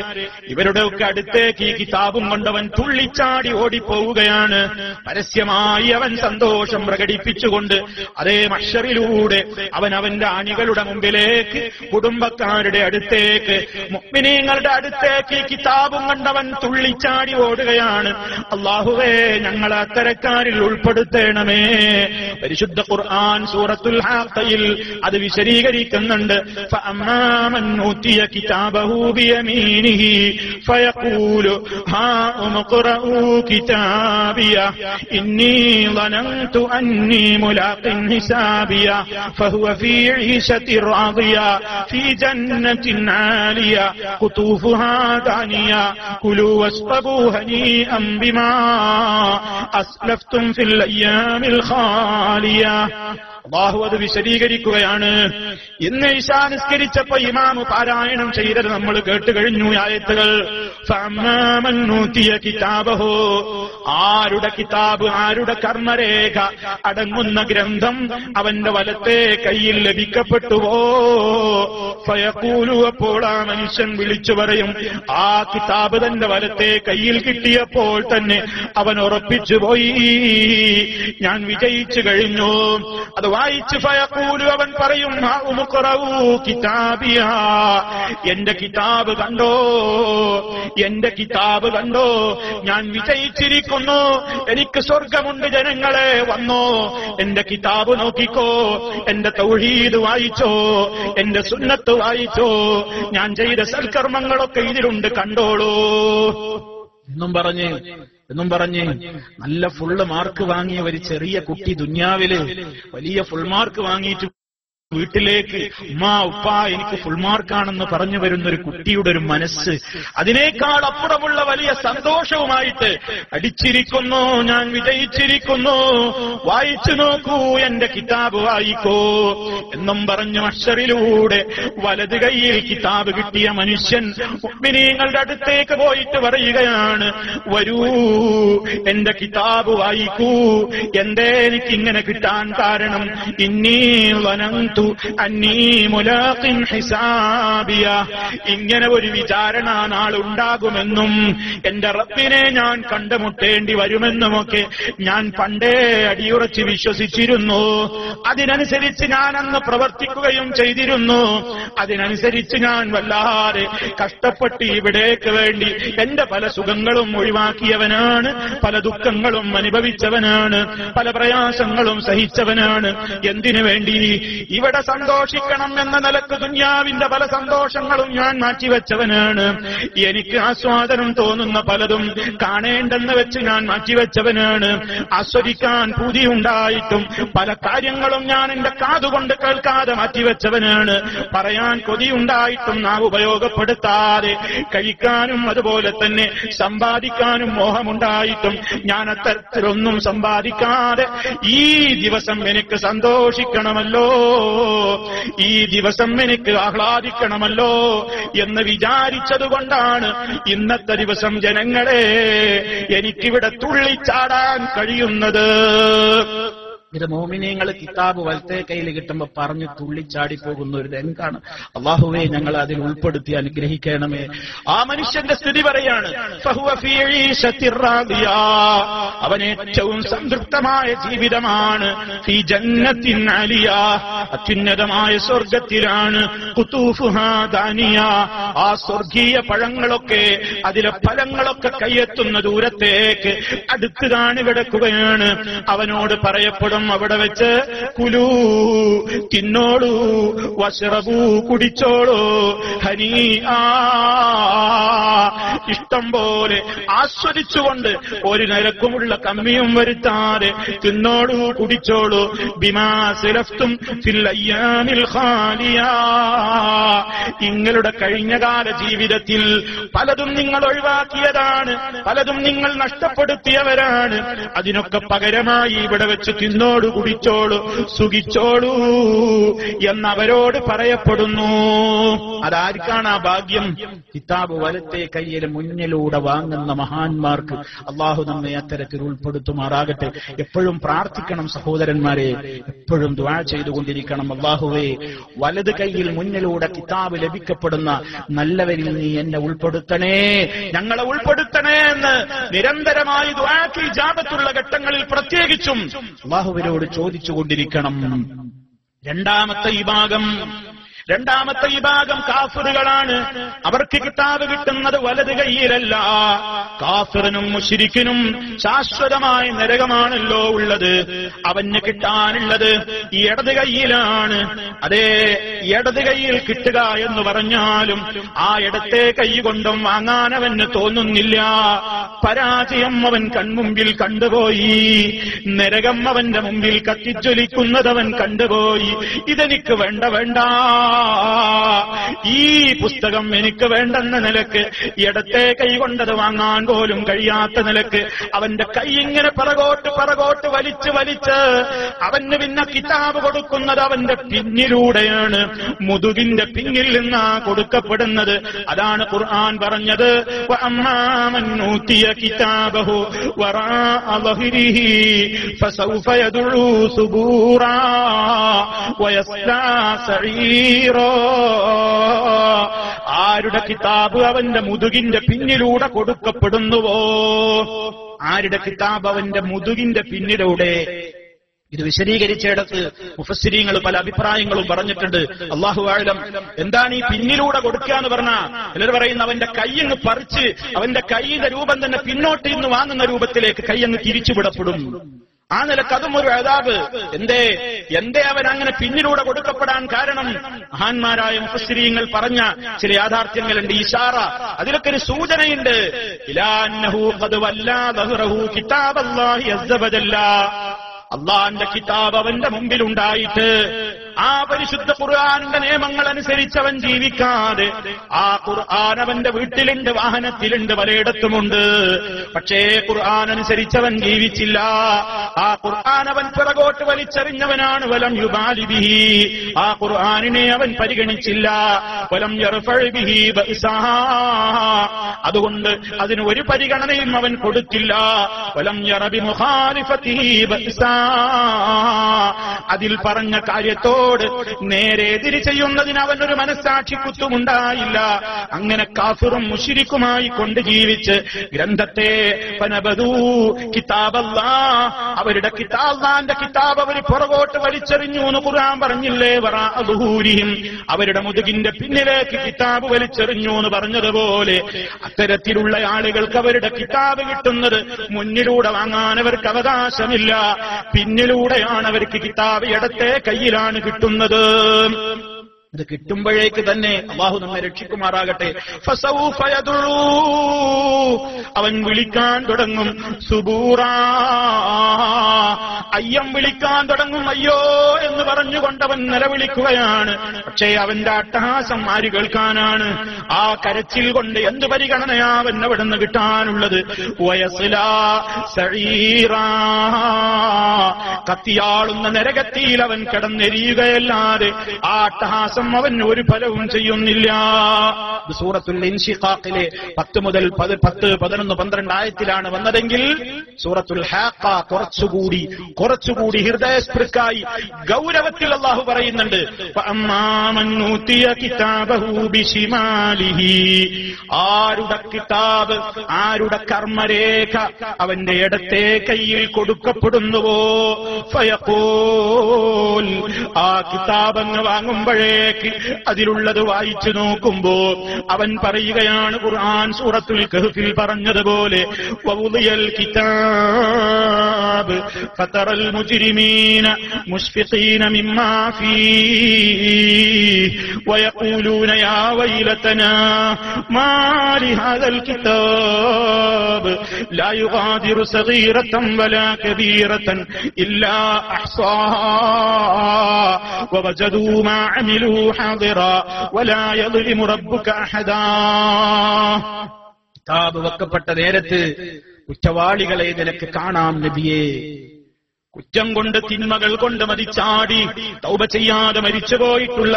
Speaker 1: ഇവരുടെയൊക്കെ അടുത്തേക്ക് ഈ കിതാബും കൊണ്ടവൻ തുള്ളിച്ചാടി ഓടിപ്പോവുകയാണ്. പരസ്യമായി അവൻ സന്തോഷം പ്രകടിപ്പിച്ചുകൊണ്ട് അതേ മഹ്ശറിലൂടെ അവൻ അവന്റെ ആണികളുടെ മുമ്പിലേക്ക്, കുടുംബക്കാരുടെ അടുത്തേക്ക്, മുഅ്മിനീങ്ങളുടെ അടുത്തേക്ക് ഈ കിതാബും കൊണ്ടവൻ തുള്ളിച്ചാടി ഓടുകയാണ്. അല്ലാഹുവേ, ഞങ്ങളെ അത്തരക്കാരിൽ ഉൾപ്പെടുത്തണമേ. പരിശുദ്ധ ഖുർആൻ സൂറത്തുൽ ഹാഖയിൽ അത് വിശദീകരിക്കുന്നുണ്ട്. فأما من أوتي كتابه بيمينه فيقول هاؤم اقرءوا كتابيه إني ظننت أني ملاق حسابيه فهو في عيشة راضية في جنة عالية قطوفها دانية كلوا واشربوا هنيئا بما أسلفتم في الأيام الخالية. അല്ലാഹു അത് വിശദീകരിക്കുകയാണ്. ഇന്ന് ഇശാ നിസ്കരിച്ചപ്പോ ഇമാമ് പാരായണം ചെയ്തത് നമ്മൾ കേട്ട് കഴിഞ്ഞു ആയത്തുകൾ. ഫഅമ്മാമൻ ഊതിയ കിതാബഹു, ആരുടെ കിതാബ്, ആരുടെ കർമ്മരേഖ അടങ്ങുന്ന ഗ്രന്ഥം അവന്റെ വലത്തെ കയ്യിൽ ലഭിക്കപ്പെട്ടുവോ ഫയഖൂലു, അപ്പോൾ ആ മനുഷ്യൻ വിളിച്ചു പറയും, ആ കിതാബ് തന്റെ വലത്തെ കയ്യിൽ കിട്ടിയപ്പോൾ തന്നെ അവൻ ഉറപ്പിച്ചു പോയി, ഞാൻ വിജയിച്ചു കഴിഞ്ഞു. അത് വായിച്ച് ഫയഖൂലു, അവൻ പറയും, കിതാബിയ, എന്റെ കിതാബ് കണ്ടോ, എന്റെ കിതാബ് കണ്ടോ, ഞാൻ വിജയിച്ചിരിക്കുന്നു, എനിക്ക് സ്വർഗമുണ്ട് ജനങ്ങളെ, വന്നോ, എന്റെ കിതാബ് നോക്കിക്കോ, എന്റെ തൗഹീദ് വായിച്ചോ, എന്റെ സുന്നത്ത് വായിച്ചോ, ഞാൻ ചെയ്ത സൽക്കർമ്മങ്ങളൊക്കെ ഇതിലുണ്ട്, കണ്ടോളൂ എന്നും പറഞ്ഞ് നല്ല ഫുള്ള് മാർക്ക് വാങ്ങിയ ഒരു ചെറിയ കുട്ടി ദുന്യാവില് വലിയ ഫുൾ മാർക്ക് വാങ്ങിയിട്ട് വീട്ടിലേക്ക് ഉമ്മാ ഉപ്പാ എനിക്ക് ഫുൾ മാർക്കാണെന്ന് പറഞ്ഞു വരുന്നൊരു കുട്ടിയുടെ ഒരു മനസ്സ് അതിനേക്കാൾ അപ്പുറമുള്ള വലിയ സന്തോഷവുമായിട്ട് അടിച്ചിരിക്കുന്നു, ഞാൻ വിജയിച്ചിരിക്കുന്നു, വായിച്ചു നോക്കൂ, എന്റെ കിതാബ് വായിക്കോ എന്നും പറഞ്ഞു മഹ്ശറിലൂടെ വലത് കൈയിൽ കിതാബ് കിട്ടിയ മനുഷ്യൻ മുഅ്മിനീങ്ങളുടെ അടുത്തേക്ക് പോയിട്ട് പറയുകയാണ്, വരൂ എന്റെ കിതാബ് വായിക്കൂ. എന്തേ എനിക്കിങ്ങനെ കിട്ടാൻ കാരണം? ഇന്നീ വനന്തു അന്നീ മുലാഖിൻ ഹിസാബിയ, ഇങ്ങനെ ഒരു വിചാരണ നാളുണ്ടാകുമെന്നും എന്റെ റബ്ബിനെ ഞാൻ കണ്ടുമുട്ടേണ്ടി വരുമെന്നുമൊക്കെ ഞാൻ പണ്ടേ അടിയുറച്ച് വിശ്വസിച്ചിരുന്നു. അതിനനുസരിച്ച് ഞാൻ അന്ന് പ്രവർത്തിക്കുകയും ചെയ്തിരുന്നു. അതിനനുസരിച്ച് ഞാൻ വല്ലാതെ കഷ്ടപ്പെട്ട് ഇവിടേക്ക് വേണ്ടി എന്റെ പല സുഖങ്ങളും ഒഴിവാക്കിയവനാണ്, പല ദുഃഖങ്ങളും അനുഭവിച്ചവനാണ്, പല പ്രയാസങ്ങളും സഹിച്ചവനാണ്. എന്തിനു വേണ്ടി? ഇവിടെ സന്തോഷിക്കണം എന്ന നിലക്ക് ദുന്യാവിന്റെ പല സന്തോഷങ്ങളും ഞാൻ മാറ്റിവെച്ചവനാണ്. എനിക്ക് ആസ്വാദനം തോന്നുന്ന പലതും കാണേണ്ടെന്ന് വെച്ച് ഞാൻ മാറ്റിവെച്ചവനാണ്. ആസ്വദിക്കാൻ പൂതിയുണ്ടായിട്ടും പല കാര്യങ്ങളും ഞാൻ എന്റെ കാതുകൊണ്ട് കേൾക്കാതെ മാറ്റിവെച്ചവനാണ്. പറയാൻ കൊതിയുണ്ടായിട്ടും നാം ഉപയോഗപ്പെടുത്താതെ, കഴിക്കാനും അതുപോലെ തന്നെ സമ്പാദിക്കാനും മോഹമുണ്ടായിട്ടും ഞാൻ അത്തരത്തിലൊന്നും സമ്പാദിക്കാതെ ഈ ദിവസം എനിക്ക് സന്തോഷിക്കണമല്ലോ, ഈ ദിവസം എനിക്ക് ആഹ്ലാദിക്കണമല്ലോ എന്ന് വിചാരിച്ചതുകൊണ്ടാണ് ഇന്നത്തെ ദിവസം ജനങ്ങളെ എനിക്കിവിടെ തുള്ളിച്ചാടാൻ കഴിയുന്നത്. ഇത് മോമിനീങ്ങൾ കിതാബ് വലത്തെ കയ്യിൽ കിട്ടുമ്പോ പറഞ്ഞു തുള്ളിച്ചാടി പോകുന്ന ഒരു രംഗാണ്. അല്ലാഹുവേ, ഞങ്ങൾ അതിൽ ഉൾപ്പെടുത്തി അനുഗ്രഹിക്കണമേ. ആ മനുഷ്യന്റെ സ്ഥിതി പറയാണ്, അവൻ ഏറ്റവും സംതൃപ്തമായ ജീവിതമാണ്. ഫീ ജന്നത്തിൻ അലിയ, അത്യുന്നതമായ സ്വർഗത്തിലാണ്. ഖുതൂഫുഹാ ദാനിയ, ആ സ്വർഗീയ പഴങ്ങളൊക്കെ, അതിലെ ഫലങ്ങളൊക്കെ കയ്യെത്തുന്ന ദൂരത്തേക്ക് അടുത്ത് കാണി കിടക്കുകയാണ്. അവനോട് പറയപ്പെടും അവിടെ വെച്ച്, കുലൂ, തിന്നോളൂ, വശ്റബൂ, കുടിച്ചോളൂ, ഹനീആ, ഇഷ്ടം പോലെ ആസ്വദിച്ചുകൊണ്ട് ഒരു നിരക്കുമുള്ള കമ്മിയും വരുത്താതെ തിന്നോളൂ, കുടിച്ചോളൂ. ബിമാ സലഫ്തും ഫിൽ അയ്യാമിൽ ഖാലിയാ, നിങ്ങളുടെ കഴിഞ്ഞകാല ജീവിതത്തിൽ പലതും നിങ്ങൾ ഒഴിവാക്കിയതാണ്, പലതും നിങ്ങൾ നഷ്ടപ്പെടുത്തിയവരാണ്. അതിനൊക്കെ പകരമായി ഇവിടെ വെച്ച് തിന്നോളൂ, കുടിച്ചോളൂ, സുഖിച്ചോളൂ എന്നവരോട് പറയപ്പെടുന്നു. അതാർക്കാണ് ആ ഭാഗ്യം? കിതാബ് വലത്തെ കയ്യിൽ മുന്നിലൂടെ വാങ്ങുന്ന മഹാന്മാർക്ക്. അള്ളാഹു നമ്മെ അത്തരത്തിൽ ഉൾപ്പെടുത്തുമാറാകട്ടെ. എപ്പോഴും പ്രാർത്ഥിക്കണം സഹോദരന്മാരെ, എപ്പോഴും ദുആ ചെയ്തുകൊണ്ടിരിക്കണം. അള്ളാഹുവേ, വലത് കയ്യിൽ മുന്നിലൂടെ കിതാബ് ലഭിക്കപ്പെടുന്ന നല്ലവരിൽ നീ എന്നെ ഉൾപ്പെടുത്തണേ, ഞങ്ങളെ ഉൾപ്പെടുത്തണേ എന്ന് നിരന്തരമായി ദുആക്ക് ഇജാബത്തുള്ള ഘട്ടങ്ങളിൽ പ്രത്യേകിച്ചും അള്ളാഹുവിനോട് ചോദിച്ചുകൊണ്ടിരിക്കണം. രണ്ടാമത്തെ വിഭാഗം കാഫിറുകളാണ്. അവർക്ക് കിതാബ് കിട്ടുന്നത് വലത് കൈയിലല്ല. കാഫിറിനും മുശ്രിക്കിനും ശാശ്വതമായ നരകമാണല്ലോ ഉള്ളത്. അവന് കിട്ടാനുള്ളത് ഈ ഇടത് കൈയിലാണ്. അതേ, ഇടത് കൈയിൽ കിട്ടുക എന്ന് പറഞ്ഞാലും ആ ഇടത്തെ കൈ കൊണ്ടും വാങ്ങാൻ അവന് തോന്നുന്നില്ല. പരാജയം അവൻ കൺമുമ്പിൽ കണ്ടുപോയി, നരകം അവന്റെ മുമ്പിൽ കത്തിജ്വലിക്കുന്നത് അവൻ കണ്ടുപോയി. ഇതെനിക്ക് വേണ്ട, ഈ പുസ്തകം എനിക്ക് വേണ്ടെന്ന നിലക്ക്, ഇടത്തെ കൈ കൊണ്ടത് വാങ്ങാൻ പോലും കഴിയാത്ത നിലക്ക് അവന്റെ കൈ ഇങ്ങനെ പിറകോട്ട് വലിച്ച് അവന് പിന്നെ കിതാബ് കൊടുക്കുന്നത് അവന്റെ പിന്നിലൂടെയാണ്, മുതുകിന്റെ പിന്നിൽ നിന്നാ കൊടുക്കപ്പെടുന്നത്. അതാണ് ഖുർആൻ പറഞ്ഞത്, വഅമ്മാമൻ ഊതിയ കിതാബഹു വറാഅ ളഹ്രിഹി ഫസൗഫ യദ്ഉ സുബൂറാ വയസ്ലാ സഈറ. ആരുടെ കിതാബ് അവന്റെ മുതുകിന്റെ പിന്നിലൂടെ കൊടുക്കപ്പെടുന്നുവോ, ആരുടെ കിതാബ് അവന്റെ മുതുകിന്റെ പിന്നിലൂടെ. ഇത് വിശദീകരിച്ചിടത്ത് മുഫസ്സിരീങ്ങൾ പല അഭിപ്രായങ്ങളും പറഞ്ഞിട്ടുണ്ട്. അല്ലാഹു അഅലം. എന്താണ് ഈ പിന്നിലൂടെ കൊടുക്കുക എന്ന് പറഞ്ഞാൽ, ചിലർ പറയുന്ന അവന്റെ കൈയങ്ങ് പറിച്ച് അവന്റെ കൈയുടെ രൂപം തന്നെ പിന്നോട്ട് ഇന്ന് വാങ്ങുന്ന രൂപത്തിലേക്ക് കൈയങ്ങ് തിരിച്ചുവിടപ്പെടും. ആ നിലക്ക് അതും ഒരു അദാബ്. എന്തേ അവൻ അങ്ങനെ പിന്നിലൂടെ കൊടുക്കപ്പെടാൻ കാരണം? മഹാന്മാരായ മുഫസ്സിരീങ്ങൾ പറഞ്ഞ ചില യാഥാർത്ഥ്യങ്ങളുണ്ട്, ഇശാറ. അതിലൊക്കെ ഒരു സൂചനയുണ്ട്. ഇലാ അന്നഹു ഖദ് വല്ലാ ദഹ്റഹു കിതാബല്ലാഹി അസ്സ വജല്ല. അള്ളാന്റെ കിതാബ് അവന്റെ മുമ്പിലുണ്ടായിട്ട് ആ പരിശുദ്ധ ഖുർആനിന്റെ നിയമങ്ങൾ അനുസരിച്ച് അവൻ ജീവിക്കാതെ, ആ ഖുർആൻ അവന്റെ വീട്ടിലുണ്ട്, വാഹനത്തിലുണ്ട്, പലയിടത്തുമുണ്ട്. പക്ഷേ ഖുർആൻ അനുസരിച്ചവൻ ജീവിച്ചില്ല. ആ ഖുർആൻ അവൻ പിറകോട്ട് വലിച്ചെറിഞ്ഞവനാണ്. വലം യുബാലി ബിഹി, ആ ഖുർആനിനെ അവൻ പരിഗണിച്ചില്ല. വലം യർഫഉ ബിഹി ബഅസാ, അതുകൊണ്ട് അതിന് ഒരു പരിഗണനയും അവൻ കൊടുത്തില്ല. വലം യറ ബിമുഖാലിഫതിഹി ബഅസാ, അതിൽ പറഞ്ഞ കാര്യത്തോട് നേരെ എതിര് ചെയ്യുന്നതിന് അവനൊരു മനസ്സാക്ഷി കുത്തുമുണ്ടായില്ല. അങ്ങനെ കാഫിറും മുശ്രിക്കുമായി കൊണ്ട് ജീവിച്ച് ഗ്രന്ഥത്തെ ഫനബദൂ കിതാബല്ലാഹ്, അവരുടെ അല്ലാഹുവിന്റെ കിതാബ് അവർ പുറകോട്ട് വലിച്ചെറിഞ്ഞു എന്ന് ഖുർആൻ പറഞ്ഞില്ലേ? വറാഅ ദുഹൂരിഹിം, അവരുടെ മുതുകിന്റെ പിന്നിലേക്ക് കിതാബ് വലിച്ചെറിഞ്ഞു എന്ന് പറഞ്ഞതുപോലെ അത്തരത്തിലുള്ള ആളുകൾക്ക് അവരുടെ കിതാബ് കിട്ടുന്നത് മുന്നിലൂടെ വാങ്ങാൻ അവർക്ക് അവകാശമില്ല. പിന്നിലൂടെയാണ് അവർക്ക് കിതാബ്, ഇടത്തെ കയ്യിലാണ് കിട്ടുന്നത്. ഇത് കിട്ടുമ്പോഴേക്ക് തന്നെ അല്ലാഹു നമ്മെ രക്ഷിക്കുമാറാകട്ടെ. ഫസൗഫ യദ്ഉ, അവൻ വിളിക്കാൻ തുടങ്ങും. സുബൂറാ, അയ്യം വിളിക്കാൻ തുടങ്ങും. അയ്യോ എന്ന് പറഞ്ഞുകൊണ്ട് അവൻ നിലവിളിക്കുകയാണ്. പക്ഷേ അവന്റെ അട്ടഹാസം ആര് കേൾക്കാനാണ്? ആ കരച്ചിൽ കൊണ്ട് എന്ത് പരിഗണനയാ അവൻ അവിടെ നിന്ന് കിട്ടാനുള്ളത്? വയസ്ലാ സഈറാ, കത്തിയാളുന്ന നരകത്തിയിൽ അവൻ കിടന്നെരിയുകയല്ലാതെ ആ അട്ടഹാസം മാസം അവൻ ഒരു ഫലവും ചെയ്യുന്നില്ല. സൂറത്തുൽ ഇൻശിഖാഖിലെ 10 മുതൽ 10, 11, 12 ആയത്തിലാണ് വന്നതെങ്കിൽ സൂറത്തുൽ ഹാഖ കുറച്ചുകൂടി ഹൃദയസ്പൃക്കായി ഗൗരവത്തിൽ അല്ലാഹു പറയുന്നുണ്ട്. ആരുടെ കിതാബ്, ആരുടെ കർമ്മരേഖ അവന്റെ ഇടത്തെ കയ്യിൽ കൊടുക്കപ്പെടുന്നുവോ ഫയഖൂൽ, ആ കിതാബങ്ങ് വാങ്ങുമ്പോഴേക്ക് അതിലുള്ളത് വായിച്ചു നോക്കുമ്പോ അവൻ പറയുകയാണ്, ഖുർആൻ സൂറത്തുൽ കഹ്ഫിൽ പറഞ്ഞതുപോലെ വവുദിയൽ കിതാബ് ഫതറൽ മുജ്രിമീന മുശ്ഫിഖീന മിമ്മാ ഫീഹി വയഖൂലൂന യാ വൈലതനാ മാ ലിഹാദൽ കിതാബ് ലാ യുഗാദിറു സഗീറതൻ വലാ കബീറതൻ ഇല്ലാ അഹ്സാഹാ വവജദൂ മാ അമിലൂ ഹാദിറാ വലാ യദ്ലിമു റബ്ബുക അഹദാ. കിതാബ് വെക്കപ്പെട്ട നേരത്ത് കുറ്റവാളികളെ നിനക്ക് കാണാം നബിയേ. കുറ്റം കൊണ്ട്, തിന്മകൾ കൊണ്ട് മരിച്ചാടി തൗബ ചെയ്യാതെ മരിച്ചുപോയിട്ടുള്ള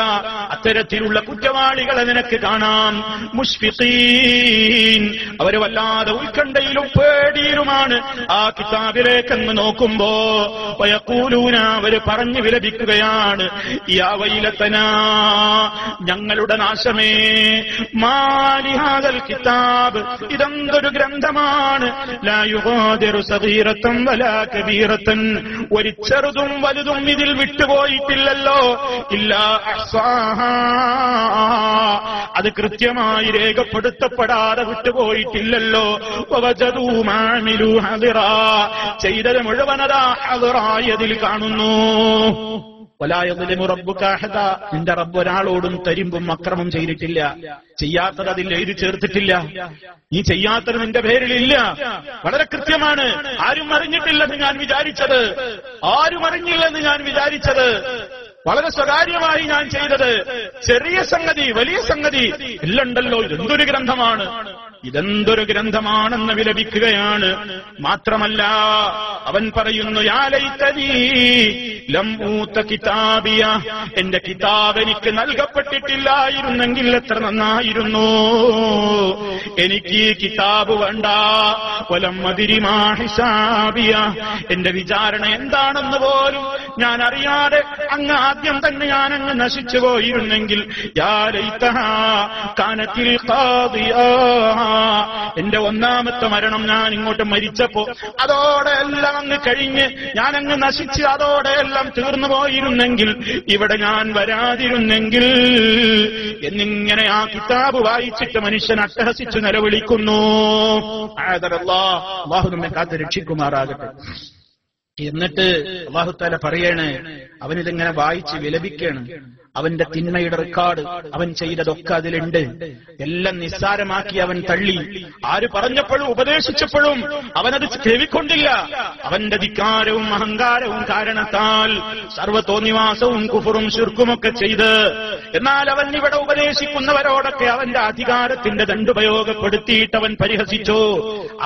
Speaker 1: അത്തരത്തിലുള്ള കുറ്റവാളികളെ നിനക്ക് കാണാം. മുശ്ഫിഖീൻ, അവര് വല്ലാതെ ഉത്കണ്ഠയിലും പേടിയിലുമാണ് ആ കിതാബിലേക്കെന്ന് നോക്കുമ്പോ. വയഖൂലൂന, അവര് പറഞ്ഞു വിലപിക്കുകയാണ്, യാ വൈലതനാ, ഞങ്ങളുടെ നാശമേ, മാ ലിഹാദൽ കിതാബ്, ഇതെന്തൊരു ഗ്രന്ഥമാണ്, ലാ യുഗാദിറു സഗീറതൻ വലാ കബീറതൻ, ഒരു ചെറുതും വലുതും ഇതിൽ വിട്ടുപോയിട്ടില്ലല്ലോ, ഇല്ലാ അഹ്സാഹാ, അത് കൃത്യമായി രേഖപ്പെടുത്തപ്പെടാതെ വിട്ടുപോയിട്ടില്ലല്ലോ. വവജദൂ മാ അമിലൂ ഹദിറാ, ചെയ്തത് മുഴുവനതാ ഹദിറായി അതിൽ കാണുന്നു. വലാ യദ്ലിമു റബ്ബുക അഹദാ, നിന്റെ റബ്ബ് ഒരാളോടും തരിമ്പും അക്രമം ചെയ്തിട്ടില്ല. ചെയ്യാത്തത് അതിൽ എഴുതി ചേർത്തിട്ടില്ല. നീ ചെയ്യാത്തത് നിന്റെ പേരിലില്ല. വളരെ കൃത്യമാണ്. ആരും അറിഞ്ഞിട്ടില്ലെന്ന് ഞാൻ വിചാരിച്ചത്, വളരെ സ്വകാര്യമായി ഞാൻ ചെയ്തത്, ചെറിയ സംഗതി വലിയ സംഗതി എല്ലാം ഉണ്ടല്ലോ, ഇതെന്തൊരു ഗ്രന്ഥമാണെന്ന് വിലപിക്കുകയാണ്. മാത്രമല്ല അവൻ പറയുന്നു, യാ ലൈതനീ ലം ഊത കിതാബിയ, എന്റെ കിതാബ് എനിക്ക് നൽകപ്പെട്ടിട്ടില്ലായിരുന്നെങ്കിൽ എത്ര നന്നായിരുന്നു. എനിക്ക് ഈ കിതാബ് വേണ്ട. വലം അദ്രി മാ ഹിസാബിയ, എന്റെ വിചാരണ എന്താണെന്ന് പോലും ഞാൻ അറിയാതെ അങ്ങ് ആദ്യം തന്നെ ഞാനങ്ങ് നശിച്ചു പോയിരുന്നെങ്കിൽ. യാ ലൈതഹാ കാനത്തിൽ ഖാദിയ, എന്റെ ഒന്നാമത്തെ മരണം ഞാൻ ഇങ്ങോട്ട് മരിച്ചപ്പോ അതോടെ എല്ലാം അങ്ങ് കഴിഞ്ഞ് ഞാനങ്ങ് നശിച്ച് അതോടെ എല്ലാം തീർന്നു പോയിരുന്നെങ്കിൽ, ഇവിടെ ഞാൻ വരാതിരുന്നെങ്കിൽ എന്നിങ്ങനെ ആ കിതാബ് വായിച്ചിട്ട് മനുഷ്യൻ അട്ടഹസിച്ചു നിലവിളിക്കുന്നു. അല്ലാഹു നമ്മെ കാത്ത് രക്ഷിക്കുമാറാകട്ടെ. എന്നിട്ട് അല്ലാഹു തആല പറയാണ്, അവനിതിങ്ങനെ വായിച്ച് വിലപിക്കാണ്. അവന്റെ തിന്മയുടെ റെക്കോർഡ്, അവൻ ചെയ്തതൊക്കെ അതിലുണ്ട്. എല്ലാം നിസ്സാരമാക്കി അവൻ തള്ളി. ആര് പറഞ്ഞപ്പോഴും ഉപദേശിച്ചപ്പോഴും അവനത് ചെവിക്കൊണ്ടില്ല. അവന്റെ ധിക്കാരവും അഹങ്കാരവും കാരണത്താൽ സർവ്വതോന്നിവാസവും കുഫറും ശിർക്കുമൊക്കെ ചെയ്ത്, എന്നാൽ അവൻ ഇവിടെ ഉപദേശിക്കുന്നവരോടൊക്കെ അവന്റെ അധികാരത്തിന്റെ ദണ്ടുപയോഗപ്പെടുത്തിയിട്ട് അവൻ പരിഹസിച്ചു,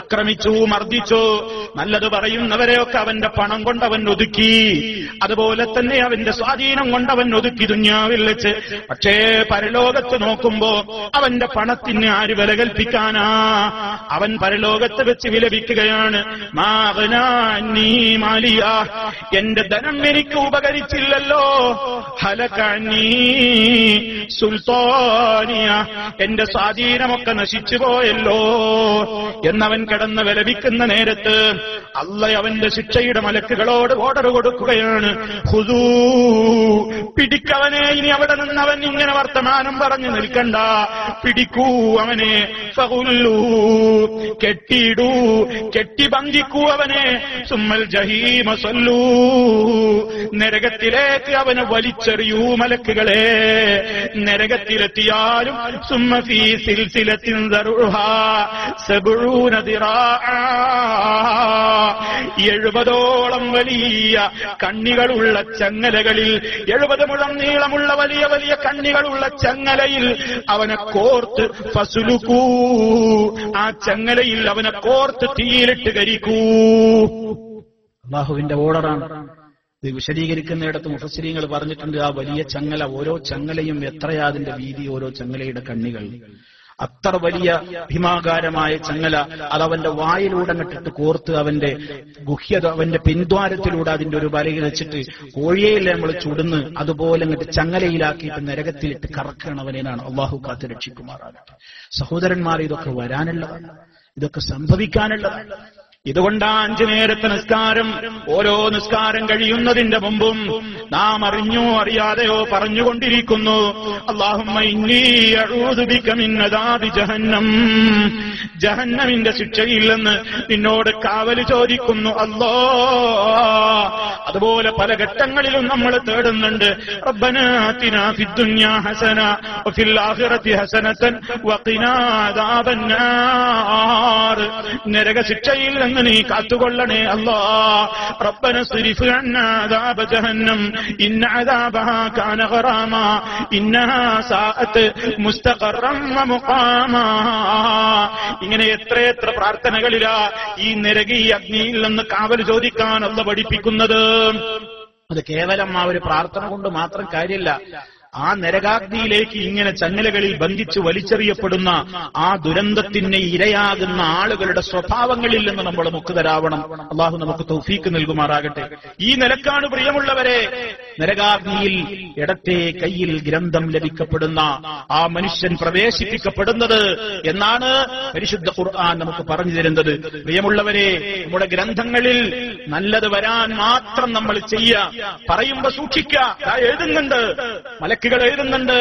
Speaker 1: ആക്രമിച്ചു, മർദ്ദിച്ചു. നല്ലത് പറയുന്നവരെയൊക്കെ അവന്റെ പണം കൊണ്ടവൻ ഒതുക്കി. അതുപോലെ തന്നെ അവന്റെ സ്വാധീനം കൊണ്ടവൻ ഒതുക്കി ദുനിയാവിൽ വെച്ച്. പക്ഷേ പരലോകത്ത് നോക്കുമ്പോ അവന്റെ പണത്തിന് ആര് വില കൽപ്പിക്കാനാ? അവൻ പരലോകത്ത് വെച്ച് വിലപിക്കുകയാണ്, മാ അഗ്നാ അന്നീ മാലിയ, എന്റെ ധനം എനിക്ക് ഉപകരിച്ചില്ലല്ലോ. ഹലക അന്നീ സുൽത്താനിയ, എന്റെ സ്വാധീനമൊക്കെ നശിച്ചു പോയല്ലോ എന്നവൻ കിടന്ന് വിലപിക്കുന്ന നേരത്ത് അല്ലാഹ് അവന്റെ ശിക്ഷയുടെ മലക്കുകളോട് ഓർഡർ കൊടുക്കുകയാണ്, ഖുദൂ, പിടിക്കവനെ. ഇനി അവിടെ നിന്ന് അവൻ ഇങ്ങനെ വർത്തമാനം പറഞ്ഞു നിൽക്കണ്ട, പിടിക്കൂ അവനെ. ഫഗുല്ലൂ, കെട്ടിയിടൂ, കെട്ടിബന്ധിക്കൂ അവനെ. സുമ്മൽ ജഹീമ സല്ലൂ, നരകത്തിലേക്ക് അവനെ വലിച്ചെറിയൂ മലക്കുകളെ. നരകത്തിലെത്തിയാലും സുമ്മ ഫീ സിൽസിലത്തിൻ ദറുഹാ സബഊന ദിറാഅ, 70ഓളം വലിയ കണ്ണികളുള്ള ചങ്ങലകളിൽ, 70 മുഴം നീളമുള്ള വലിയ വലിയ കണ്ണികളുള്ള ചങ്ങലയിൽ അവനെ കോർത്ത്, ഫസുലുക്കൂ, ആ ചങ്ങലയിൽ അവനെ കോർത്ത് തീയിലിട്ട് കരിക്കൂ. അല്ലാഹുവിന്റെ ഓർഡറാണ്.
Speaker 2: ഇത് വിശദീകരിക്കുന്നിടത്ത് മുഫസ്സിരീങ്ങൾ പറഞ്ഞിട്ടുണ്ട്, ആ വലിയ ചങ്ങല, ഓരോ ചങ്ങലയും എത്രയാ അതിന്റെ വീതി, ഓരോ ചങ്ങലയുടെ കണ്ണികൾ. അത്ര വലിയ ഭീമാകാരമായ ചങ്ങല അതവന്റെ വായിലൂടെ അങ്ങട്ടിട്ട് കോർത്ത് അവന്റെ ഗുഹ്യത, അവന്റെ പിൻദ്വാരത്തിലൂടെ അതിന്റെ ഒരു വലയിൽ വെച്ചിട്ട് കോഴിയയിലെ നമ്മൾ ചുടുന്ന് അതുപോലെ അങ്ങോട്ട് ചങ്ങലയിലാക്കിയിട്ട് നരകത്തിലിട്ട് കറക്കണവനാണ്. അള്ളാഹു കാത്ത് രക്ഷിക്കുമാറാകട്ടെ. സഹോദരന്മാർ, ഇതൊക്കെ വരാനുള്ളതാണ്, ഇതൊക്കെ സംഭവിക്കാനുള്ളതാണ്. ഇതുകൊണ്ടാ 5 നേരത്തെ നിസ്കാരം, ഓരോ നിസ്കാരം കഴിയുന്നതിന്റെ മുമ്പും നാം അറിഞ്ഞോ അറിയാതെയോ പറഞ്ഞുകൊണ്ടിരിക്കുന്നു, അല്ലാഹുമ്മ ഇന്നീ അഊദു ബിക മിൻ അദാബി ജഹന്നം, ജഹന്നമിന്റെ ശിക്ഷയിൽ നിന്ന് നിന്നോട് കാവൽ ചോദിക്കുന്നു അല്ലാഹ്. അതുപോലെ പല ഘട്ടങ്ങളിലും നമ്മൾ തേടുന്നുണ്ട്, റബ്ബനാ ആതിനാ ഫിദ്ദുനിയാ ഹസന വഫിൽ ആഖിറതി ഹസനതൻ വഖിനാ അദാബന്നാർ, നരക ശിക്ഷയിൽ നിന്ന് നീ കാത്തുകൊള്ളണേ അല്ലാഹ്. റബ്ബന സ്രിഫ് അന്നാ അദാബ ജഹന്നം ഇന്ന അദാബഹാ കാന ഗറാമാ ഇന്നഹാ സാഅത് മുസ്തഖറൻ വമുഖാമാ. ഇങ്ങനെ എത്രയെത്ര പ്രാർത്ഥനകളിലാ ഈ നരകീ അഗ്നിയിൽ നിന്ന് കാവൽ ചോദിക്കാൻ അല്ലാഹു പഠിപ്പിക്കുന്നത്. അത് കേവലം ആ ഒരു പ്രാർത്ഥന കൊണ്ട് മാത്രം കാര്യമില്ല. ആ നരകാഗ്നിയിലേക്ക് ഇങ്ങനെ ചങ്ങലകളിൽ ബന്ധിച്ച് വലിച്ചെറിയപ്പെടുന്ന ആ ദുരന്തത്തിന് ഇരയാകുന്ന ആളുകളുടെ സ്വഭാവങ്ങളിൽ നിന്ന് നമ്മൾ മുക്തരാവണം. അള്ളാഹു നമുക്ക് തൗഫീക്ക് നൽകുമാറാകട്ടെ. ഈ നിലക്കാണ് പ്രിയമുള്ളവരെ നരകാഗ്നിയിൽ ഇടത്തെ കയ്യിൽ ഗ്രന്ഥം ലഭിക്കപ്പെടുന്ന ആ മനുഷ്യൻ പ്രവേശിപ്പിക്കപ്പെടുന്നത് എന്നാണ് പരിശുദ്ധ ഖുർആൻ നമുക്ക് പറഞ്ഞു തരുന്നത്. പ്രിയമുള്ളവരെ, നമ്മുടെ ഗ്രന്ഥങ്ങളിൽ നല്ലത് വരാൻ മാത്രം നമ്മൾ ചെയ്യുക, പറയുമ്പോ സൂക്ഷിക്കുക. എഴുതുന്നുണ്ട്, മലക്കുകൾ എഴുതുന്നുണ്ട്,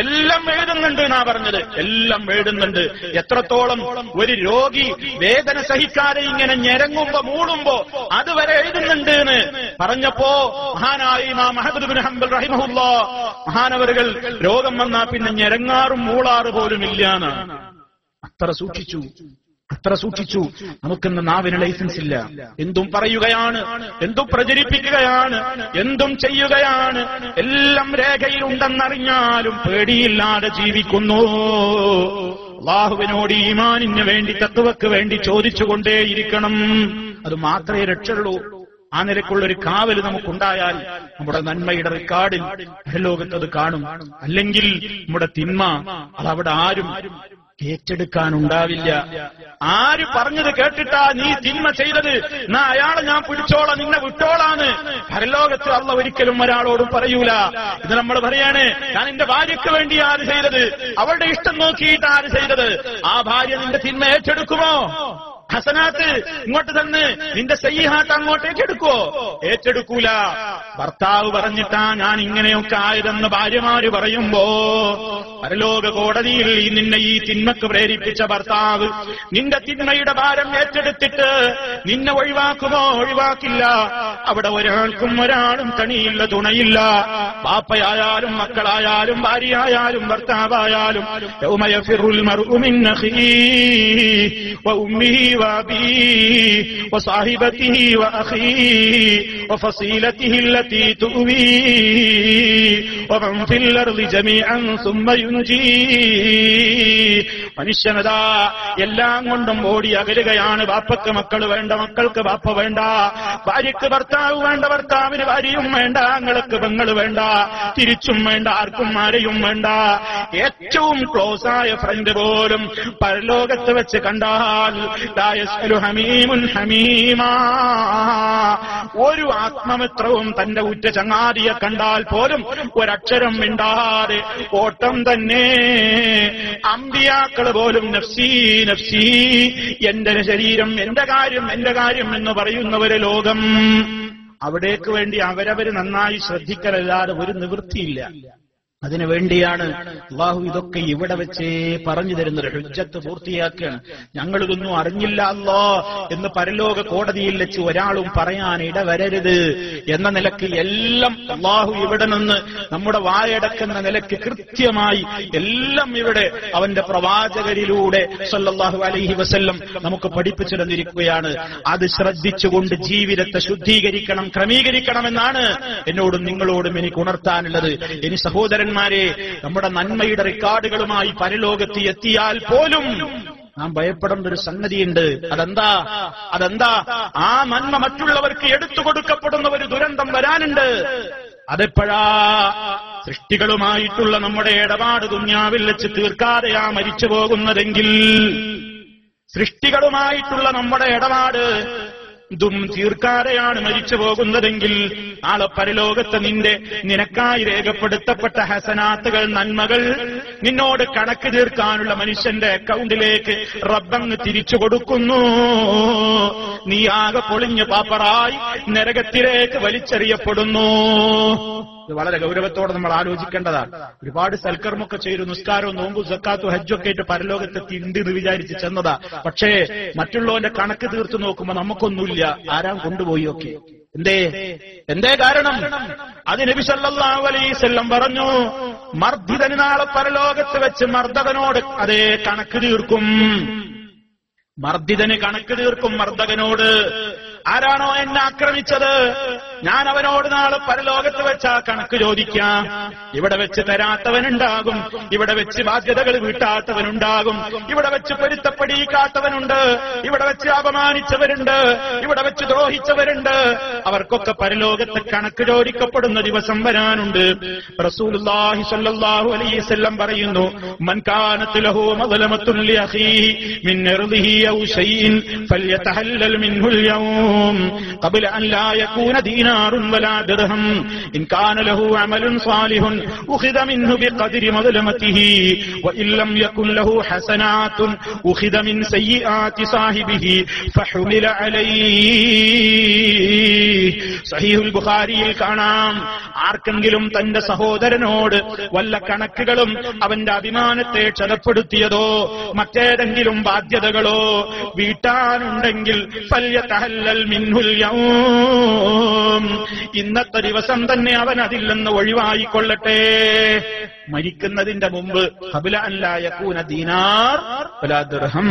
Speaker 2: എല്ലാം എഴുതുന്നുണ്ട് എന്നാ പറഞ്ഞത്, എല്ലാം എഴുതുന്നുണ്ട്. എത്രത്തോളം ഒരു രോഗി വേദന സഹിക്കാതെ ഇങ്ങനെ ഞെരങ്ങുമ്പോ മൂടുമ്പോ അതുവരെ എഴുതുന്നുണ്ട് എന്ന് പറഞ്ഞപ്പോ മഹാനായ ഇമാം അഹ്മദ് ഇബ്നു ഹംബൽ റഹിമഹുല്ലാഹ് മഹാനവറുകൾ രോഗം വന്നാ പിന്നെ ഞെരങ്ങാറും മൂളാറ് പോലും ഇല്ലാന്ന് അത്ര സൂക്ഷിച്ചു. നമുക്കിന്ന് നാവിന് ലൈസൻസ് ഇല്ല. എന്തും പറയുകയാണ്, എന്തും പ്രചരിപ്പിക്കുകയാണ്, എന്തും ചെയ്യുകയാണ്. എല്ലാം രേഖയിലുണ്ടെന്നറിഞ്ഞാലും പേടിയില്ലാതെ ജീവിക്കുന്നു. അല്ലാഹുവിനോട് ഈമാനിന് വേണ്ടി, തഖ്വക്ക് വേണ്ടി ചോദിച്ചുകൊണ്ടേയിരിക്കണം. അത് മാത്രമേ രക്ഷയുള്ളൂ. ആ നിലക്കുള്ളൊരു കാവൽ നമുക്കുണ്ടായാൽ നമ്മുടെ നന്മയുടെ റെക്കോർഡിൽ ലോകത്തത് കാണും. അല്ലെങ്കിൽ നമ്മുടെ തിന്മ അതവിടെ ആരും ഏറ്റെടുക്കാനുണ്ടാവില്ല. ആര് പറഞ്ഞത് കേട്ടിട്ടാ നീ തിന്മ ചെയ്തത്, എന്നാ അയാളെ ഞാൻ പിടിച്ചോളാം, നിന്നെ വിട്ടോളാന്ന് പരലോകത്ത് അല്ലാഹു ഒരിക്കലും ഒരാളോടും പറയൂല. ഇത് നമ്മൾ പറയാണ്, ഞാൻ എന്റെ ഭാര്യയ്ക്ക് വേണ്ടി ആര് ചെയ്തത്, അവളുടെ ഇഷ്ടം നോക്കിയിട്ട് ആര് ചെയ്തത്, ആ ഭാര്യ നിന്റെ തിന്മ ഏറ്റെടുക്കുമോ? ഹസനാത്ത് ഇങ്ങോട്ട് തന്ന് നിന്റെ സയ്യിഹാത്ത് അങ്ങോട്ടേക്ക് എടുക്കുവോ? ഏറ്റെടുക്കൂല. ഭർത്താവ് പറഞ്ഞിട്ടാ ഞാൻ ഇങ്ങനെയൊക്കെ ആയതെന്ന് ഭാര്യമാര് പറയുമ്പോ പരലോക കോടതിയിൽ നിന്നെ ഈ തിന്മക്ക് പ്രേരിപ്പിച്ച ഭർത്താവ് നിന്റെ തിന്മയുടെ ഭാരം ഏറ്റെടുത്തിട്ട് നിന്നെ ഒഴിവാക്കുമോ? ഒഴിവാക്കില്ല. അവിടെ ഒരാളും കണിയില്ല, തുണയില്ല. ബാപ്പയായാലും മക്കളായാലും ഭാര്യയായാലും ഭർത്താവായാലും യൗമ യഫിറുൽ മർഉ മിൻ അഖീഹി വഉമ്മിഹി وأبيه وصاحبته وأخيه وفصيلته التي تؤويه ومن في الأرض جميعا ثم ينجيه. മനുഷ്യനതാ എല്ലാം കൊണ്ടും ഓടി അകലുകയാണ്. ബാപ്പക്ക് മക്കൾ വേണ്ട, മക്കൾക്ക് ബാപ്പ വേണ്ട, ഭാര്യക്ക് ഭർത്താവ് വേണ്ട, ഭർത്താവിന് ഭാര്യയും വേണ്ട, ആങ്ങൾക്ക് പെങ്ങൾ വേണ്ട, തിരിച്ചും വേണ്ട, ആർക്കും ആരെയും വേണ്ട. ഏറ്റവും ക്ലോസ് ആയ ഫ്രണ്ട് പോലും പരലോകത്ത് വെച്ച് കണ്ടാൽ ഒരു ആത്മമിത്രവും തന്റെ ഉറ്റ ചങ്ങാതിയെ കണ്ടാൽ പോലും ഒരക്ഷരം മിണ്ടാതെ ഓട്ടം തന്നെ. അമ്പിയാക്കൾ പോലും നഫ്സി നഫ്സി, എന്റെ ശരീരം, എന്റെ കാര്യം എന്ന് പറയുന്നവര് ലോകം. അവിടേക്ക് വേണ്ടി അവരവര് നന്നായി ശ്രദ്ധിക്കലല്ലാതെ ഒരു നിവൃത്തിയില്ല. അതിനു വേണ്ടിയാണ് അല്ലാഹു ഇതൊക്കെ ഇവിടെ വെച്ചേ പറഞ്ഞു തരുന്നത്. ഹുജ്ജത്ത് പൂർത്തിയാക്കുകയാണ്. ഞങ്ങളിതൊന്നും അറിഞ്ഞില്ല അല്ലാ എന്ന് പരലോക കോടതിയിൽ വെച്ച് ഒരാളും പറയാൻ ഇടവരരുത് എന്ന നിലക്ക് എല്ലാം അല്ലാഹു ഇവിടെ നിന്ന് നമ്മുടെ വായടക്കുന്ന നിലക്ക് കൃത്യമായി എല്ലാം ഇവിടെ അവന്റെ പ്രവാചകരിലൂടെ സല്ലല്ലാഹു അലൈഹി വസല്ലം നമുക്ക് പഠിപ്പിച്ചു തന്നിരിക്കുകയാണ്. അത് ശ്രദ്ധിച്ചുകൊണ്ട് ജീവിതത്തെ ശുദ്ധീകരിക്കണം, ക്രമീകരിക്കണമെന്നാണ് എന്നോടും നിങ്ങളോടും എനിക്ക് ഉണർത്താനുള്ളത്. ഇനി സഹോദരൻ, നമ്മുടെ നന്മയുടെ റെക്കോർഡുകളുമായി പരലോകത്ത് എത്തിയാൽ പോലും
Speaker 1: നാം ഭയപ്പെടേണ്ട ഒരു സംഗതിയുണ്ട്. അതെന്താ? ആ നന്മ മറ്റുള്ളവർക്ക് എടുത്തു കൊടുക്കപ്പെടുന്ന ഒരു ദുരന്തം വരാനുണ്ട്. അതെപ്പോഴാ? സൃഷ്ടികളുമായിട്ടുള്ള നമ്മുടെ ഇടപാട് ദുന്യാവിൽ വെച്ച് തീർക്കാതെയാ മരിച്ചു പോകുന്നതെങ്കിൽ, സൃഷ്ടികളുമായിട്ടുള്ള നമ്മുടെ ഇടപാട് തീർക്കാതെയാണ് മരിച്ചു പോകുന്നതെങ്കിൽ, നാളെ പരലോകത്ത് നിനക്കായി രേഖപ്പെടുത്തപ്പെട്ട ഹസനാത്തുകൾ, നന്മകൾ നിന്നോട് കണക്ക് തീർക്കാനുള്ള മനുഷ്യന്റെ അക്കൗണ്ടിലേക്ക് റബ്ബങ്ങ് തിരിച്ചു കൊടുക്കുന്നു. നീ ആകെ പൊളിഞ്ഞ് പാപ്പറായി നരകത്തിലേക്ക് വലിച്ചെറിയപ്പെടുന്നു. ഇത് വളരെ ഗൗരവത്തോടെ നമ്മൾ ആലോചിക്കേണ്ടതാണ്. ഒരുപാട് സൽക്കർമ്മൊക്കെ ചെയ്തു, നിസ്കാരവും നോമ്പും സക്കാത്തും ഹജ്ജൊക്കെ ആയിട്ട് പരലോകത്തെത്തി ഉണ്ട് എന്ന് വിചാരിച്ച് ചെന്നതാ. പക്ഷേ മറ്റുള്ളവന്റെ കണക്ക് തീർത്തു നോക്കുമ്പോ നമുക്കൊന്നുമില്ല. ആരാം കൊണ്ടുപോയി ഒക്കെ? എന്തേ കാരണം? അത് നബി സല്ലല്ലാഹു അലൈഹി വസല്ലം പറഞ്ഞു, മർദ്ദിതന് നാളെ പരലോകത്ത് വെച്ച് മർദ്ദകനോട് അതേ കണക്ക് തീർക്കും. മർദ്ദിതന് കണക്ക് തീർക്കും മർദ്ദകനോട്. ആരാണോ എന്നെ ആക്രമിച്ചത്, ഞാൻ അവനോട് നാളെ പരലോകത്ത് വെച്ച് ആ കണക്ക് ചോദിക്കാം. ഇവിടെ വെച്ച് തരാത്തവനുണ്ടാകും, ഇവിടെ വെച്ച് ബാധ്യതകൾ വീട്ടാത്തവനുണ്ടാകും, ഇവിടെ വെച്ച് പൊരുത്തപ്പെടിക്കാത്തവനുണ്ട്, ഇവിടെ വെച്ച് അപമാനിച്ചവരുണ്ട്, ഇവിടെ വെച്ച് ദ്രോഹിച്ചവരുണ്ട്. അവർക്കൊക്കെ പരലോകത്ത് കണക്ക് ചോദിക്കപ്പെടുന്ന ദിവസം വരാനുണ്ട്. റസൂലുള്ളാഹി സ്വല്ലല്ലാഹു അലൈഹി വസല്ലം പറയുന്നു, മൻ കാനത് ലഹു മദ്ലമത്തുൻ ലിഅഖീഹി മിൻ ഇർദിഹി ഔ ശൈഇൻ ഫൽയതഹല്ലൽ മിൻഹുൽ യൗം ഖബ്ല അൻ ലാ യകൂന ദീനാറുൻ വലാ ദിർഹം ഇൻ കാന ലഹു അമലുൻ സാലിഹുൻ ഉഖിദ മിൻഹു ബിഖദ്രി മദ്ലമതിഹി വഇൻ ലം യകുൻ ലഹു ഹസനാത്തുൻ ഉഖിദ മിൻ സയ്യിആതി സാഹിബിഹി ഫഹുമില അലൈഹി. സഹീഹുൽ ബുഖാരിയിൽ കാണാം, ആർക്കെങ്കിലും തന്റെ സഹോദരനോട് വല്ല കണക്കുകളും അവന്റെ അഭിമാനത്തെ ക്ഷതപ്പെടുത്തിയതോ മറ്റേതെങ്കിലും ബാധ്യതകളോ വീട്ടാനുണ്ടെങ്കിൽ ഫല്യതഹല്ലൽ മിൻഹുൽ യൗം, ഇന്നത്തെ ദിവസം തന്നെ അവൻ അതിൽ നിന്ന് ഒഴിവായിക്കൊള്ളട്ടെ. മരിക്കുന്നതിന്റെ മുമ്പ് ഖബ്ല അൻ ലാ യകൂന ദീനാർ വലാ ദിർഹം,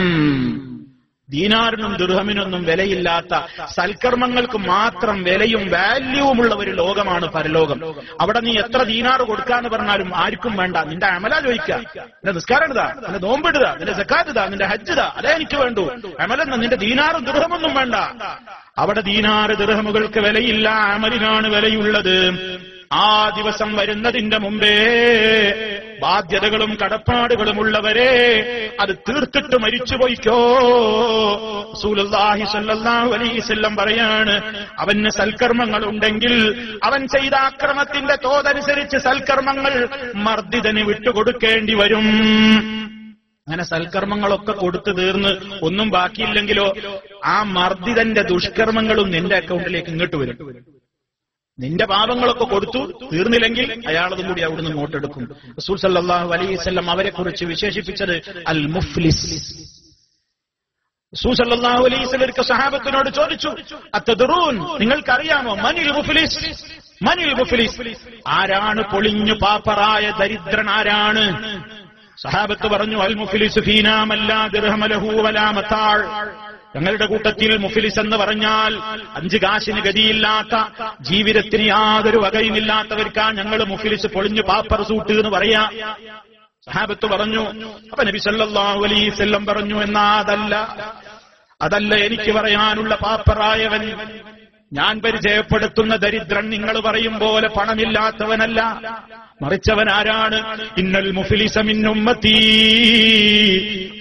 Speaker 1: ദീനാറിനും ദിർഹമിനൊന്നും വിലയില്ലാത്ത സൽക്കർമ്മങ്ങൾക്ക് മാത്രം വിലയും വാല്യൂവുമുള്ള ഒരു ലോകമാണ് പരലോകം. അവിടെ നീ എത്ര ദീനാറ് കൊടുക്കാന്ന് പറഞ്ഞാലും ആർക്കും വേണ്ട. നിന്റെ അമല ചോദിക്കുക, നിന്റെ നിസ്കാരം ഇതാ, നിന്റെ നോമ്പിടുക, നിന്റെ സക്കാത്ത് ഇതാ, നിന്റെ ഹജ്ജ് ഇതാ, അതേ എനിക്ക് വേണ്ടു. അമലെന്ന് നിന്റെ ദീനാറും ദിർഹമൊന്നും വേണ്ട. അവിടെ ദീനാറ് ദിർഹമുകൾക്ക് വിലയില്ല, അമലിനാണ് വിലയുള്ളത്. ആ ദിവസം വരുന്നതിന്റെ മുമ്പേ ബാധ്യതകളും കടപ്പാടുകളും ഉള്ളവരെ അത് തീർത്തിട്ട് മരിച്ചുപോയിക്കോ. റസൂലുള്ളാഹി സ്വല്ലല്ലാഹു അലൈഹി വസല്ലം പറയാണ്, അവന് സൽക്കർമ്മങ്ങൾ ഉണ്ടെങ്കിൽ അവൻ ചെയ്ത അക്രമത്തിന്റെ തോതനുസരിച്ച് സൽക്കർമ്മങ്ങൾ മർദ്ദിതന് വിട്ടുകൊടുക്കേണ്ടി വരും. അങ്ങനെ സൽക്കർമ്മങ്ങളൊക്കെ കൊടുത്തു തീർന്ന് ഒന്നും ബാക്കിയില്ലെങ്കിലോ ആ മർദ്ദിതന്റെ ദുഷ്കർമ്മങ്ങളും നിന്റെ അക്കൗണ്ടിലേക്ക് ഇങ്ങോട്ട് വരും. നിന്റെ പാപങ്ങളൊക്കെ കൊടുത്തു തീർന്നില്ലെങ്കിൽ അയാളതും കൂടി അവിടുന്ന് ഇങ്ങോട്ടെടുക്കും. റസൂൽ സല്ലല്ലാഹു അലൈഹി വസല്ലം അവരെ കുറിച്ച് വിശേഷിപ്പിച്ചത് അൽ മുഫ്ലിസ്. റസൂൽ സല്ലല്ലാഹു അലൈഹി വസല്ലം സഹാബത്തിനോട് ചോദിച്ചു, അത്തദ്റൂൻ, നിങ്ങൾക്കറിയാമോ മനിൽ മുഫ്ലിസ്? മനിൽ മുഫ്ലിസ്, ആരാണ് പൊളിഞ്ഞു പാപ്പറായ ദരിദ്രൻ? ആരാണ്? സഹാബത്ത് പറഞ്ഞു, അൽ മുഫ്ലിസു ഫീനാ മല്ലാ ദിർഹമ ലഹു വലാ മതാൾ, ഞങ്ങളുടെ കൂട്ടത്തിൽ മുഫ്ലിസ് എന്ന് പറഞ്ഞാൽ 5 കാശിന് ഗതിയില്ലാത്ത, ജീവിതത്തിന് യാതൊരു വകയുമില്ലാത്തവർക്കാണ് ഞങ്ങൾ മുഫ്ലിസ്, പൊളിഞ്ഞു പാപ്പർ സൂട്ട് എന്ന് പറയാ. സഹാബത്ത് പറഞ്ഞു. അപ്പൊ നബി സല്ലല്ലാഹു അലൈഹി വസല്ലം പറഞ്ഞു, എന്നാ അതല്ല എനിക്ക് പറയാനുള്ള പാപ്പറായവൻ. ഞാൻ പരിചയപ്പെടുത്തുന്ന ദരിദ്രൻ നിങ്ങൾ പറയും പോലെ പണമില്ലാത്തവനല്ല, മറിച്ചവൻ ആരാണ്? ഇന്നൽ മുഫ്ലിസ മിൻ ഉമ്മത്തി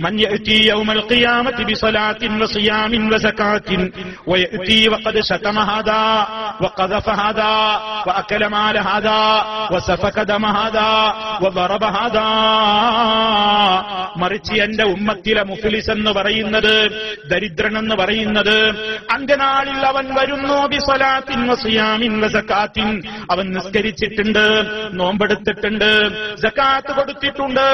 Speaker 1: മൻ യഅതി യൗമൽ ഖിയാമത്തി ബിസലാത്തിൻ വസിയാമിൻ വസകാത്തിൻ വയഅതി വഖദ് ശതമ ഹാദാ വഖദഫ ഹാദാ വഅകല മാല ഹാദാ വസഫക ദമ ഹാദാ വദറബ ഹാദാ. മറിച്ച് എന്റെ ഉമ്മത്തിലെ മുഫ്ലിസ് എന്ന് പറയുന്നത്, ദരിദ്രൻ എന്ന് പറയുന്നത്, അന്ത്യനാളിൽ അവൻ വരുന്നു ബിസലാത്തിൻ വസിയാമിൻ വസകാത്തിൻ, അവൻ നിസ്കരിച്ചിട്ടുണ്ട്, നോമ്പെടുത്തിട്ടുണ്ട്, സകാത്ത് കൊടുത്തിട്ടുണ്ട്,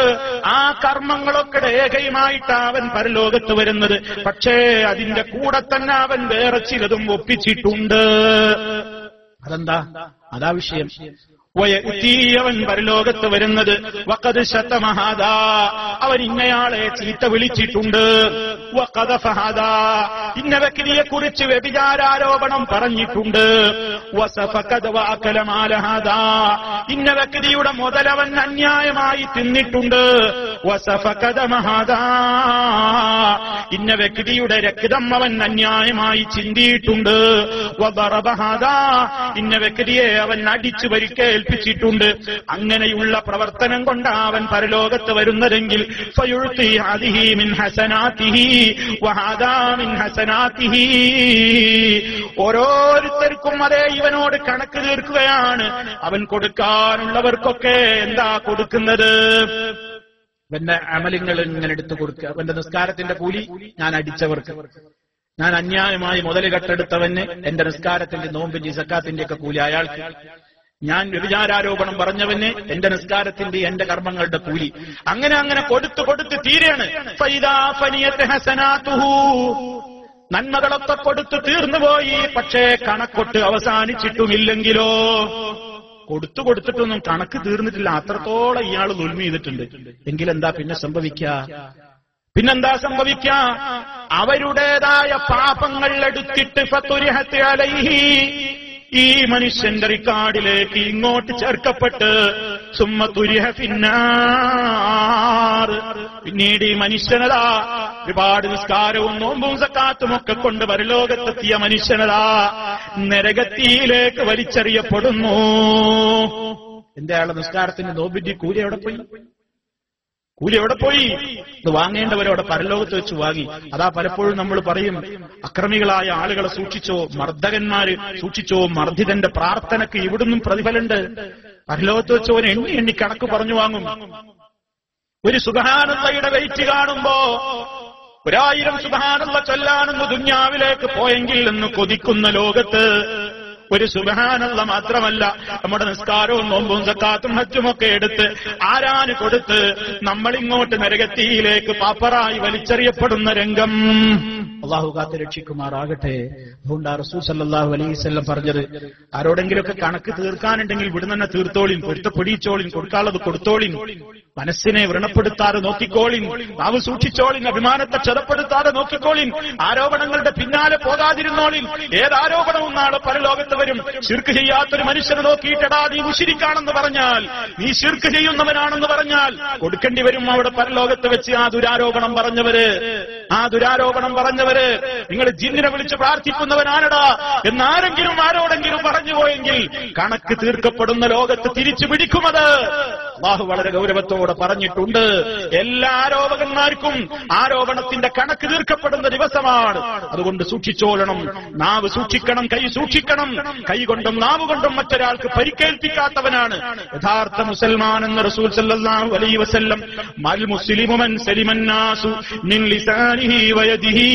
Speaker 1: ആ കർമ്മങ്ങളൊക്കെ രേഖയുമായിട്ടാണ് അവൻ പരലോകത്ത് വരുന്നത്. പക്ഷേ അതിന്റെ കൂടെ തന്നെ അവൻ വേറെ ചിലതും ഒപ്പിച്ചിട്ടുണ്ട്. അതെന്താ? അതാ വിഷയം. അവൻ പരലോകത്ത് വരുന്നത് വഖദ് ശതമ ഹാദാ, അവൻ ഇന്നയാളെ ചീത്ത വിളിച്ചിട്ടുണ്ട്, വഖദഫ ഹാദാ, ഇന്ന വ്യക്തിയെ കുറിച്ച് വ്യഭിചാരാരോപണം പറഞ്ഞിട്ടുണ്ട്, വസഫക വഅകല മാല ഹാദാ, ഇന്ന വ്യക്തിയുടെ മുതലവൻ അന്യായമായി തിന്നിട്ടുണ്ട്, ഇന്ന വ്യക്തിയുടെ രക്തം അവൻ അന്യായമായി ചിന്തിയിട്ടുണ്ട്, ഇന്ന വ്യക്തിയെ അവൻ അടിച്ചു പരിക്കേൽപ്പിച്ചിട്ടുണ്ട്. അങ്ങനെയുള്ള പ്രവർത്തനം കൊണ്ട് അവൻ പരലോകത്ത് വരുന്നതെങ്കിൽ ഫയുൽഖി ഹദിഹി മിൻ ഹസനാതിഹി വഹദാ മിൻ ഹസനാതിഹി. ഓരോരുത്തർക്കും അതേ ഇവനോട് കണക്ക് തീർക്കുകയാണ്. അവൻ കൊടുക്കാനുള്ളവർക്കൊക്കെ എന്താ കൊടുക്കുന്നത്?
Speaker 2: അവന്റെ അമലിങ്ങൾ ഇങ്ങനെ എടുത്തു കൊടുക്കുക. അവന്റെ നിസ്കാരത്തിന്റെ കൂലി ഞാൻ അടിച്ചവർക്ക്, ഞാൻ അന്യായമായി മുതൽ കെട്ടെടുത്തവന് എന്റെ നിസ്കാരത്തിന്റെ നോമ്പിന്റെ സക്കാത്തിന്റെ ഒക്കെ കൂലി അയാൾക്ക്, ഞാൻ വ്യഭിചാരോപണം പറഞ്ഞവന് എന്റെ നിസ്കാരത്തിന്റെ എന്റെ കർമ്മങ്ങളുടെ കൂലി. അങ്ങനെ അങ്ങനെ കൊടുത്തു കൊടുത്ത് തീരെയാണ്. നന്മകളൊക്കെ കൊടുത്തു തീർന്നുപോയി. പക്ഷേ കണക്കൊട്ട് അവസാനിച്ചിട്ടുമില്ലെങ്കിലോ? കൊടുത്തിട്ടൊന്നും കണക്ക് തീർന്നിട്ടില്ല, അത്രത്തോളം ഇയാൾ ദുൽമ ചെയ്തിട്ടുണ്ട്. എങ്കിലെന്താ പിന്നെ സംഭവിക്കുക? അവരുടേതായ പാപങ്ങൾ എടുത്തിട്ട് ഫതുരിഹത്ത് അലൈഹി, ഈ മനുഷ്യന്റെ റിക്കാർഡിലേക്ക് ഇങ്ങോട്ട് ചേർക്കപ്പെട്ട് സുമ്മ തുരിഹ ഫിന്നാർ, പിന്നീട് ഈ മനുഷ്യനതാ ഒരുപാട് നിസ്കാരവും നോമ്പും സക്കാത്തും ഒക്കെ കൊണ്ട് പരലോകത്തെത്തിയ മനുഷ്യനതാ നരകത്തിയിലേക്ക് വലിച്ചെറിയപ്പെടുന്നു. എന്റെ ആളെ നിസ്കാരത്തിന്റെ നോമ്പിന്റെ കൂലി എവിടെ പോയി? ഇത് വാങ്ങേണ്ടവരവിടെ പരലോകത്ത് വെച്ച് വാങ്ങി. അതാ പലപ്പോഴും നമ്മൾ പറയും, അക്രമികളായ ആളുകളെ സൂക്ഷിച്ചോ, മർദ്ദകന്മാര് സൂക്ഷിച്ചോ, മർദ്ദിതന്റെ പ്രാർത്ഥനയ്ക്ക് ഇവിടുന്നും പ്രതിഫലുണ്ട്. പരലോകത്ത് വെച്ച് ഓൻ എണ്ണി കണക്ക് പറഞ്ഞു വാങ്ങും. ഒരു സുബ്ഹാനല്ലാഹയുടെ വെയിറ്റ് കാണുമ്പോ 1000 സുബ്ഹാനല്ലാഹ് ചൊല്ലാനെന്ന് ദുനിയാവിലേക്ക് പോയെങ്കിൽ എന്ന് കൊതിക്കുന്ന ലോകത്ത് ഒരു സുബ്ഹാനല്ലാഹ് മാത്രമല്ല, നമ്മുടെ നിസ്കാരവും നോമ്പും സക്കാത്തും ഹജ്ജുമൊക്കെ എടുത്ത് ആരാന് കൊടുത്ത് നമ്മളിങ്ങോട്ട് നരകത്തിയിലേക്ക് പാപ്പറായി വലിച്ചെറിയപ്പെടുന്ന രംഗം അള്ളാഹു കാത്ത് രക്ഷിക്കുമാറാകട്ടെ. അതുകൊണ്ടാ റസൂൽ സല്ലല്ലാഹു അലൈഹി വസല്ലം പറഞ്ഞത്, ആരോടെങ്കിലൊക്കെ കണക്ക് തീർക്കാനുണ്ടെങ്കിൽ ഇവിടെ തന്നെ തീർത്തോളിൻ, പൊരുത്തപ്പെടിച്ചോളിൻ, കൊടുക്കാനുള്ളത് കൊടുത്തോളിൻ, മനസ്സിനെ വ്രണപ്പെടുത്താതെ നോക്കിക്കോളിൻ, നാവ് സൂക്ഷിച്ചോളിൻ, അഭിമാനത്തെ ക്ഷതപ്പെടുത്താതെ നോക്കിക്കോളിൻ, ആരോപണങ്ങളുടെ പിന്നാലെ പോകാതിരുന്നോളിൻ. ഏതാരോപണവും നാളെ പരലോകത്ത് വരും. ശിർക്ക് ചെയ്യാത്തൊരു മനുഷ്യനെ നോക്കിയിട്ടടാ നീ മുശ്രിക്കാണെന്ന് പറഞ്ഞാൽ, നീ ശിർക്ക് ചെയ്യുന്നവനാണെന്ന് പറഞ്ഞാൽ കൊടുക്കേണ്ടി വരും അവിടെ പരലോകത്ത് വെച്ച്. ആ ദുരാരോപണം പറഞ്ഞവര് നിങ്ങൾ ജിന്നിനെ വിളിച്ച് പ്രാർത്ഥിക്കുന്നവനാണടാ എന്നാരെങ്കിലും ആരോടെങ്കിലും പറഞ്ഞു പോയെങ്കിൽ കണക്ക് തീർക്കപ്പെടുന്ന ലോകത്ത് തിരിച്ചു പിടിക്കുമത്. അല്ലാഹു വളരെ ഗൗരവത്തോടെ പറഞ്ഞിട്ടുണ്ട്. എല്ലാ ആരോപകന്മാർക്കും ആരോപണത്തിന്റെ കണക്ക് തീർക്കപ്പെടുന്ന ദിവസമാണ്. അതുകൊണ്ട് സൂക്ഷിച്ചോളണം. നാവ് സൂക്ഷിക്കണം, കൈ സൂക്ഷിക്കണം. കൈ കൊണ്ടും നാവ് കൊണ്ടും മറ്റൊരാൾക്ക് പരിക്കേൽപ്പിക്കാത്തവനാണ് യഥാർത്ഥ മുസൽമാൻ എന്ന് റസൂൽ സല്ലല്ലാഹു അലൈഹി വസല്ലം. മൽ മുസ്ലിമു മൻ സലിമൻ നാസു മിൻ ലിസാനിഹി വയദിഹി.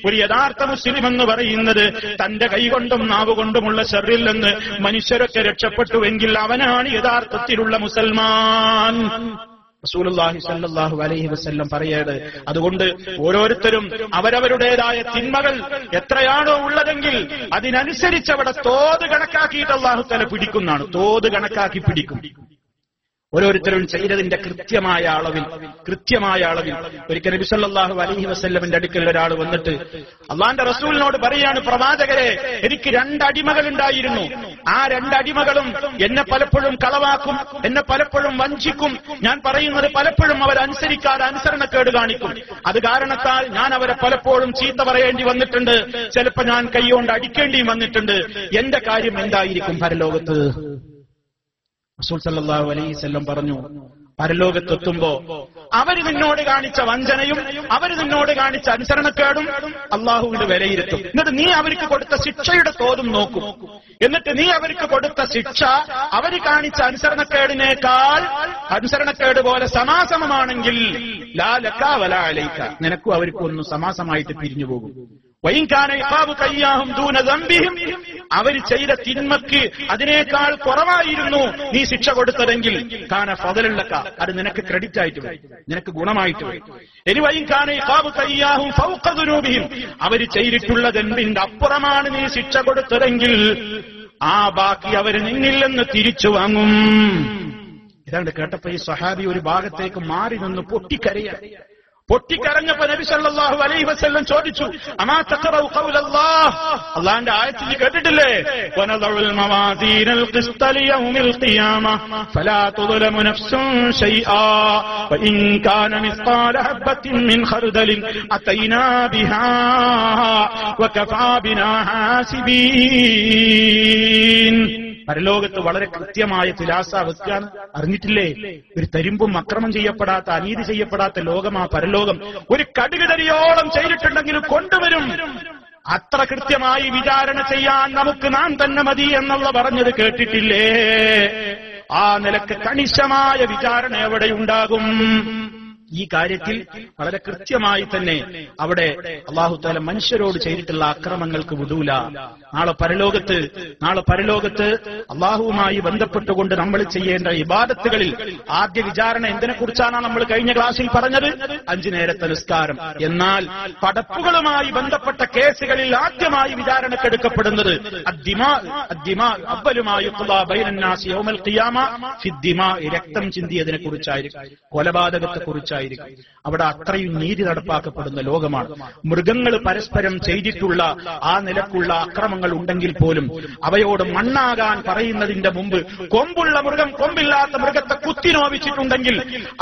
Speaker 2: ഒരു യഥാർത്ഥ മുസ്ലിം എന്ന് പറയുന്നത് തന്റെ കൈ കൊണ്ടും നാവ് കൊണ്ടുമുള്ള ശർറിൽ നിന്ന് മനുഷ്യരൊക്കെ രക്ഷപ്പെട്ടുവെങ്കിൽ അവനാണ് യഥാർത്ഥത്തിലുള്ള മുസൽമാൻ. റസൂലുള്ളാഹി സ്വല്ലല്ലാഹു അലൈഹി വസല്ലം പറയാണ്. അതുകൊണ്ട് ഓരോരുത്തരും അവരവരുടേതായ തിന്മകൾ എത്രയാണോ ഉള്ളതെങ്കിൽ അതിനനുസരിച്ച് അവിടെ തോത് കണക്കാക്കിയിട്ട് അല്ലാഹു തആല പിടിക്കുന്നതാണ്. തോത് കണക്കാക്കി പിടിക്കും. ഓരോരുത്തരും ചെയ്തതിന്റെ കൃത്യമായ അളവിൽ ഒരിക്കൽ നബി സല്ലല്ലാഹു അലൈഹി വസല്ലമിന്റെ അടുക്കൽ ഒരാൾ വന്നിട്ട് അള്ളാന്റെ റസൂലിനോട് പറയാണ്, പ്രവാചകരെ, എനിക്ക് 2 അടിമകൾ ഉണ്ടായിരുന്നു. ആ 2 അടിമകളും എന്നെ പലപ്പോഴും കളവാക്കും, എന്നെ പലപ്പോഴും വഞ്ചിക്കും. ഞാൻ പറയുന്നത് പലപ്പോഴും അവരനുസരിക്കാതെ അനുസരണക്കേട് കാണിക്കും. അത് കാരണത്താൽ ഞാൻ അവരെ പലപ്പോഴും ചീത്ത പറയേണ്ടി വന്നിട്ടുണ്ട്. ചിലപ്പോ ഞാൻ കൈകൊണ്ട് അടിക്കേണ്ടിയും വന്നിട്ടുണ്ട്. എന്റെ കാര്യം എന്തായിരിക്കും പരലോകത്ത്? റസൂൽ സല്ലല്ലാഹു അലൈഹി വസല്ലം പറഞ്ഞു, പരലോകത്തെത്തുമ്പോ അവര് നിന്നോട് കാണിച്ച വഞ്ചനയും അവര് നിന്നോട് കാണിച്ച അനുസരണക്കേടും അള്ളാഹുവിന്റെ വിലയിരുത്തും. എന്നിട്ട് നീ അവർക്ക് കൊടുത്ത ശിക്ഷയുടെ തോതും നോക്കും. എന്നിട്ട് നീ അവർക്ക് കൊടുത്ത ശിക്ഷ അവര് കാണിച്ച അനുസരണക്കേട് പോലെ സമാസമമാണെങ്കിൽ ലാ ലക വലാ അലൈക, നിനക്കും അവർക്കും ഒന്നും സമാസമായിട്ട് പിരിഞ്ഞു പോകും. അവർ ചെയ്ത തിന്മക്ക് അതിനേക്കാൾ കുറവായിരുന്നു നീ ശിക്ഷ കൊടുത്തതെങ്കിൽ കാന ഫദലുള്ളക, അത് നിനക്ക് ക്രെഡിറ്റ് ആയിട്ട് വരും, നിനക്ക് ഗുണമായിട്ട് വരും. ഇനി അവർ ചെയ്തിട്ടുള്ള ദണ്ഡിന്റെ അപ്പുറമാണ് നീ ശിക്ഷ കൊടുത്തതെങ്കിൽ ആ ബാക്കി അവർ നിന്നിൽ നിന്ന് തിരിച്ചു വാങ്ങും. ഇതാണ്ട് കേട്ടപ്പോ ഈ സഹാബി ഒരു ഭാഗത്തേക്ക് മാറി നിന്ന് പൊട്ടിക്കരയാ.
Speaker 1: പൊട്ടിക്കരഞ്ഞപ്പോ നബി സല്ലല്ലാഹു അലൈഹി വസല്ലം ചോദിച്ചു, അമാ തഖറഉ ഖൗലല്ലാഹ്, അല്ലാഹുവിന്റെ ആയത്ത് നീ കേട്ടിട്ടില്ലേ? വനദഉൽ മവാസീനൽ ഖിസ്ത ലിയൗമിൽ ഖിയാമ ഫലാ തുദ്ലമു നഫ്സുൻ ശൈആ വഇൻ കാന മിസ്ഖാല ഹബ്ബത്തിൻ മിൻ ഖർദലിൻ അതൈനാ ബിഹാ വകഫാ ബിനാ ഹാസിബീൻ. പരലോകത്ത് വളരെ കൃത്യമായ തുലാസാവസ്ഥയാണ്. അറിഞ്ഞിട്ടില്ലേ? ഒരു തരിമ്പും അക്രമം ചെയ്യപ്പെടാത്ത, അനീതി ചെയ്യപ്പെടാത്ത ലോകമാ പരലോകം. ഒരു കടുകുതരിയോളം ചെയ്തിട്ടുണ്ടെങ്കിലും കൊണ്ടുവരും. അത്ര കൃത്യമായി വിചാരണ ചെയ്യാൻ നമുക്ക് നാം തന്നെ മതി എന്നുള്ള പറഞ്ഞത് കേട്ടിട്ടില്ലേ? ആ നിലക്ക് കണിശമായ വിചാരണ എവിടെ ഉണ്ടാകും? ഈ കാര്യത്തിൽ വളരെ കൃത്യമായി തന്നെ അവിടെ അല്ലാഹു തആല മനുഷ്യരോട് ചെയ്തിട്ടുള്ള അക്രമങ്ങൾക്ക് വിടൂല. നാളെ പരലോകത്ത് അല്ലാഹുവുമായി ബന്ധപ്പെട്ടുകൊണ്ട് നമ്മൾ ചെയ്യേണ്ട ഇബാദത്തുകളിൽ ആദ്യ വിചാരണ എന്തിനെക്കുറിച്ചാണ് നമ്മൾ കഴിഞ്ഞ ക്ലാസ്സിൽ പറഞ്ഞത്? 5 നേരത്തെ നിസ്കാരം. എന്നാൽ പടപ്പുകളുമായി ബന്ധപ്പെട്ട കേസുകളിൽ ആദ്യമായി വിചാരണക്കെടുക്കപ്പെടുന്നത് രക്തം ചിന്തിയതിനെ കുറിച്ചായിരിക്കും, കൊലപാതകത്തെ കുറിച്ചായിരിക്കും. അവിടെ അത്രയും നീതി നടപ്പാക്കപ്പെടുന്ന ലോകമാണ്. മൃഗങ്ങൾ പരസ്പരം ചെയ്തിട്ടുള്ള ആ നിലക്കുള്ള അക്രമങ്ങൾ ഉണ്ടെങ്കിൽ പോലും അവയോട് മണ്ണാകാൻ പറയുന്നതിന്റെ മുമ്പ് കൊമ്പുള്ള മൃഗം കൊമ്പില്ലാത്ത മൃഗത്തെ കുത്തിനോവിച്ചിട്ടുണ്ടെങ്കിൽ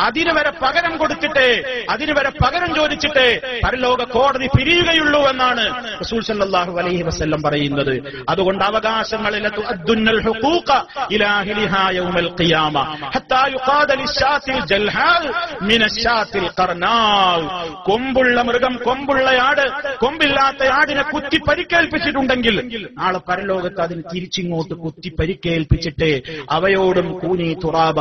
Speaker 1: അതിന് വരെ പകരം കൊടുത്തിട്ടേ, അതിന് വരെ പകരം ചോദിച്ചിട്ടേ പരലോക കോടതി പിരിയുകയുള്ളൂ എന്നാണ് റസൂൽ സല്ലല്ലാഹു അലൈഹി വസല്ലം പറയുന്നത്. അതുകൊണ്ട് അവകാശങ്ങളിൽ തുഅദ്ദുന്നൽ ഹുഖൂഖ ഇലാ അഹ്ലിഹാ യൗമൽ ഖിയാമ ഹത്താ യുഖാദ ലിശാത്തിൽ ജൽഹാൽ മിനശാത്തിൽ ഖർനാവ്. കൊമ്പുള്ള മൃഗം, കൊമ്പുള്ള ആട് കൊമ്പില്ലാത്ത ആടിനെ കുത്തി പരിക്കേൽപ്പിച്ചിട്ടുണ്ടെങ്കിൽ നാളെ പരലോകത്ത് അതിന് തിരിച്ചിങ്ങോട്ട് കുത്തി പരിക്കേൽപ്പിച്ചിട്ടേ അവയോടും കൂനി തുറാബ,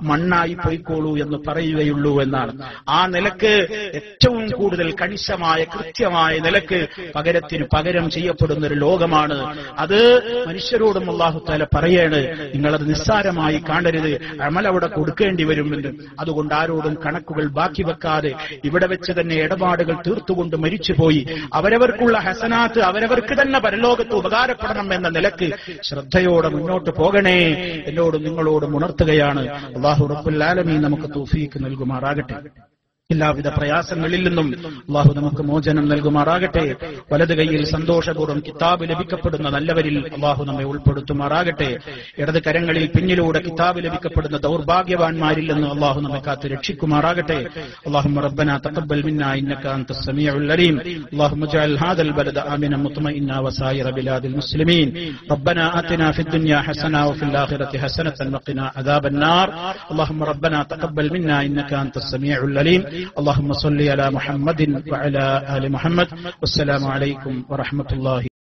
Speaker 1: മണ്ണായി പൊയ്ക്കോളൂ എന്ന് പറയുകയുള്ളൂ എന്നാണ്. ആ നിലക്ക് ഏറ്റവും കൂടുതൽ കണിശമായ കൃത്യമായ നിലക്ക് പകരത്തിന് പകരം ചെയ്യപ്പെടുന്ന ഒരു ലോകമാണ് അത്. മനുഷ്യരോടും അല്ലാഹു തആല പറയാണ്, നിങ്ങളത് നിസ്സാരമായി കാണരുത്, അമലവിടെ കൊടുക്കേണ്ടി വരുമെന്ന്. അതുകൊണ്ട് ആരോടും കണക്കുകൾ ബാക്കി വെക്കാതെ ഇവിടെ വെച്ച് തന്നെ ഇടപാടുകൾ തീർത്തുകൊണ്ട് മരിച്ചുപോയി അവരവർക്കുള്ള ഹസനാത്ത് അവരവർക്ക് തന്നെ പരലോകത്ത് ഉപകാരപ്പെടണം എന്ന നിലക്ക് ശ്രദ്ധയോടെ മുന്നോട്ട് പോകണേ എന്നോടും നിങ്ങളോടും ഉണർത്തുകയാണ്. അല്ലാഹു റബ്ബുൽ ആലമീൻ നമുക്ക് തൗഫീഖ് നൽകുമാറാകട്ടെ. എല്ലാവിധ പ്രയാസങ്ങളിൽ നിന്നും അല്ലാഹു നമുക്ക് മോചനം നൽകുമാറാകട്ടെ. വലത് കൈയിൽ സന്തോഷപൂർവ്വം കിതാബ് ലഭിക്കപ്പെടുന്ന നല്ലവരിൽ അല്ലാഹു നമ്മെ ഉൾപ്പെടുത്തുമാറാകട്ടെ. ഇടത് കരങ്ങളിൽ പിന്നിലൂടെ കിതാബ് ലഭിക്കപ്പെടുന്ന ദൗർഭാഗ്യവാന്മാരിൽ നിന്ന് അല്ലാഹു നമ്മെ കാത്ത് രക്ഷിക്കുമാറാകട്ടെ. അല്ലാഹുമ്മ റബ്ബനാ തഖബ്ബൽ മിന്നാ ഇന്നക അൻതസ് സമീഉൽ അലീം. അല്ലാഹുമ്മ ജഅൽ ഹാദൽ ബലദ ആമിനൻ മുത്മഇന്നാ വസായിറ ബിലാദിൽ മുസ്ലിമീൻ. റബ്ബനാ ആതിനാ ഫിദ് ദുനിയാ ഹസന വഫിൽ ആഖിറതി ഹസനതൻ വഖിനാ അദാബൻ നാർ. അല്ലാഹുമ്മ റബ്ബനാ തഖബ്ബൽ മിന്നാ ഇന്നക അൻതസ് സമീഉൽ അലീം. اللهم صل على محمد وعلى آل محمد. والسلام عليكم ورحمة الله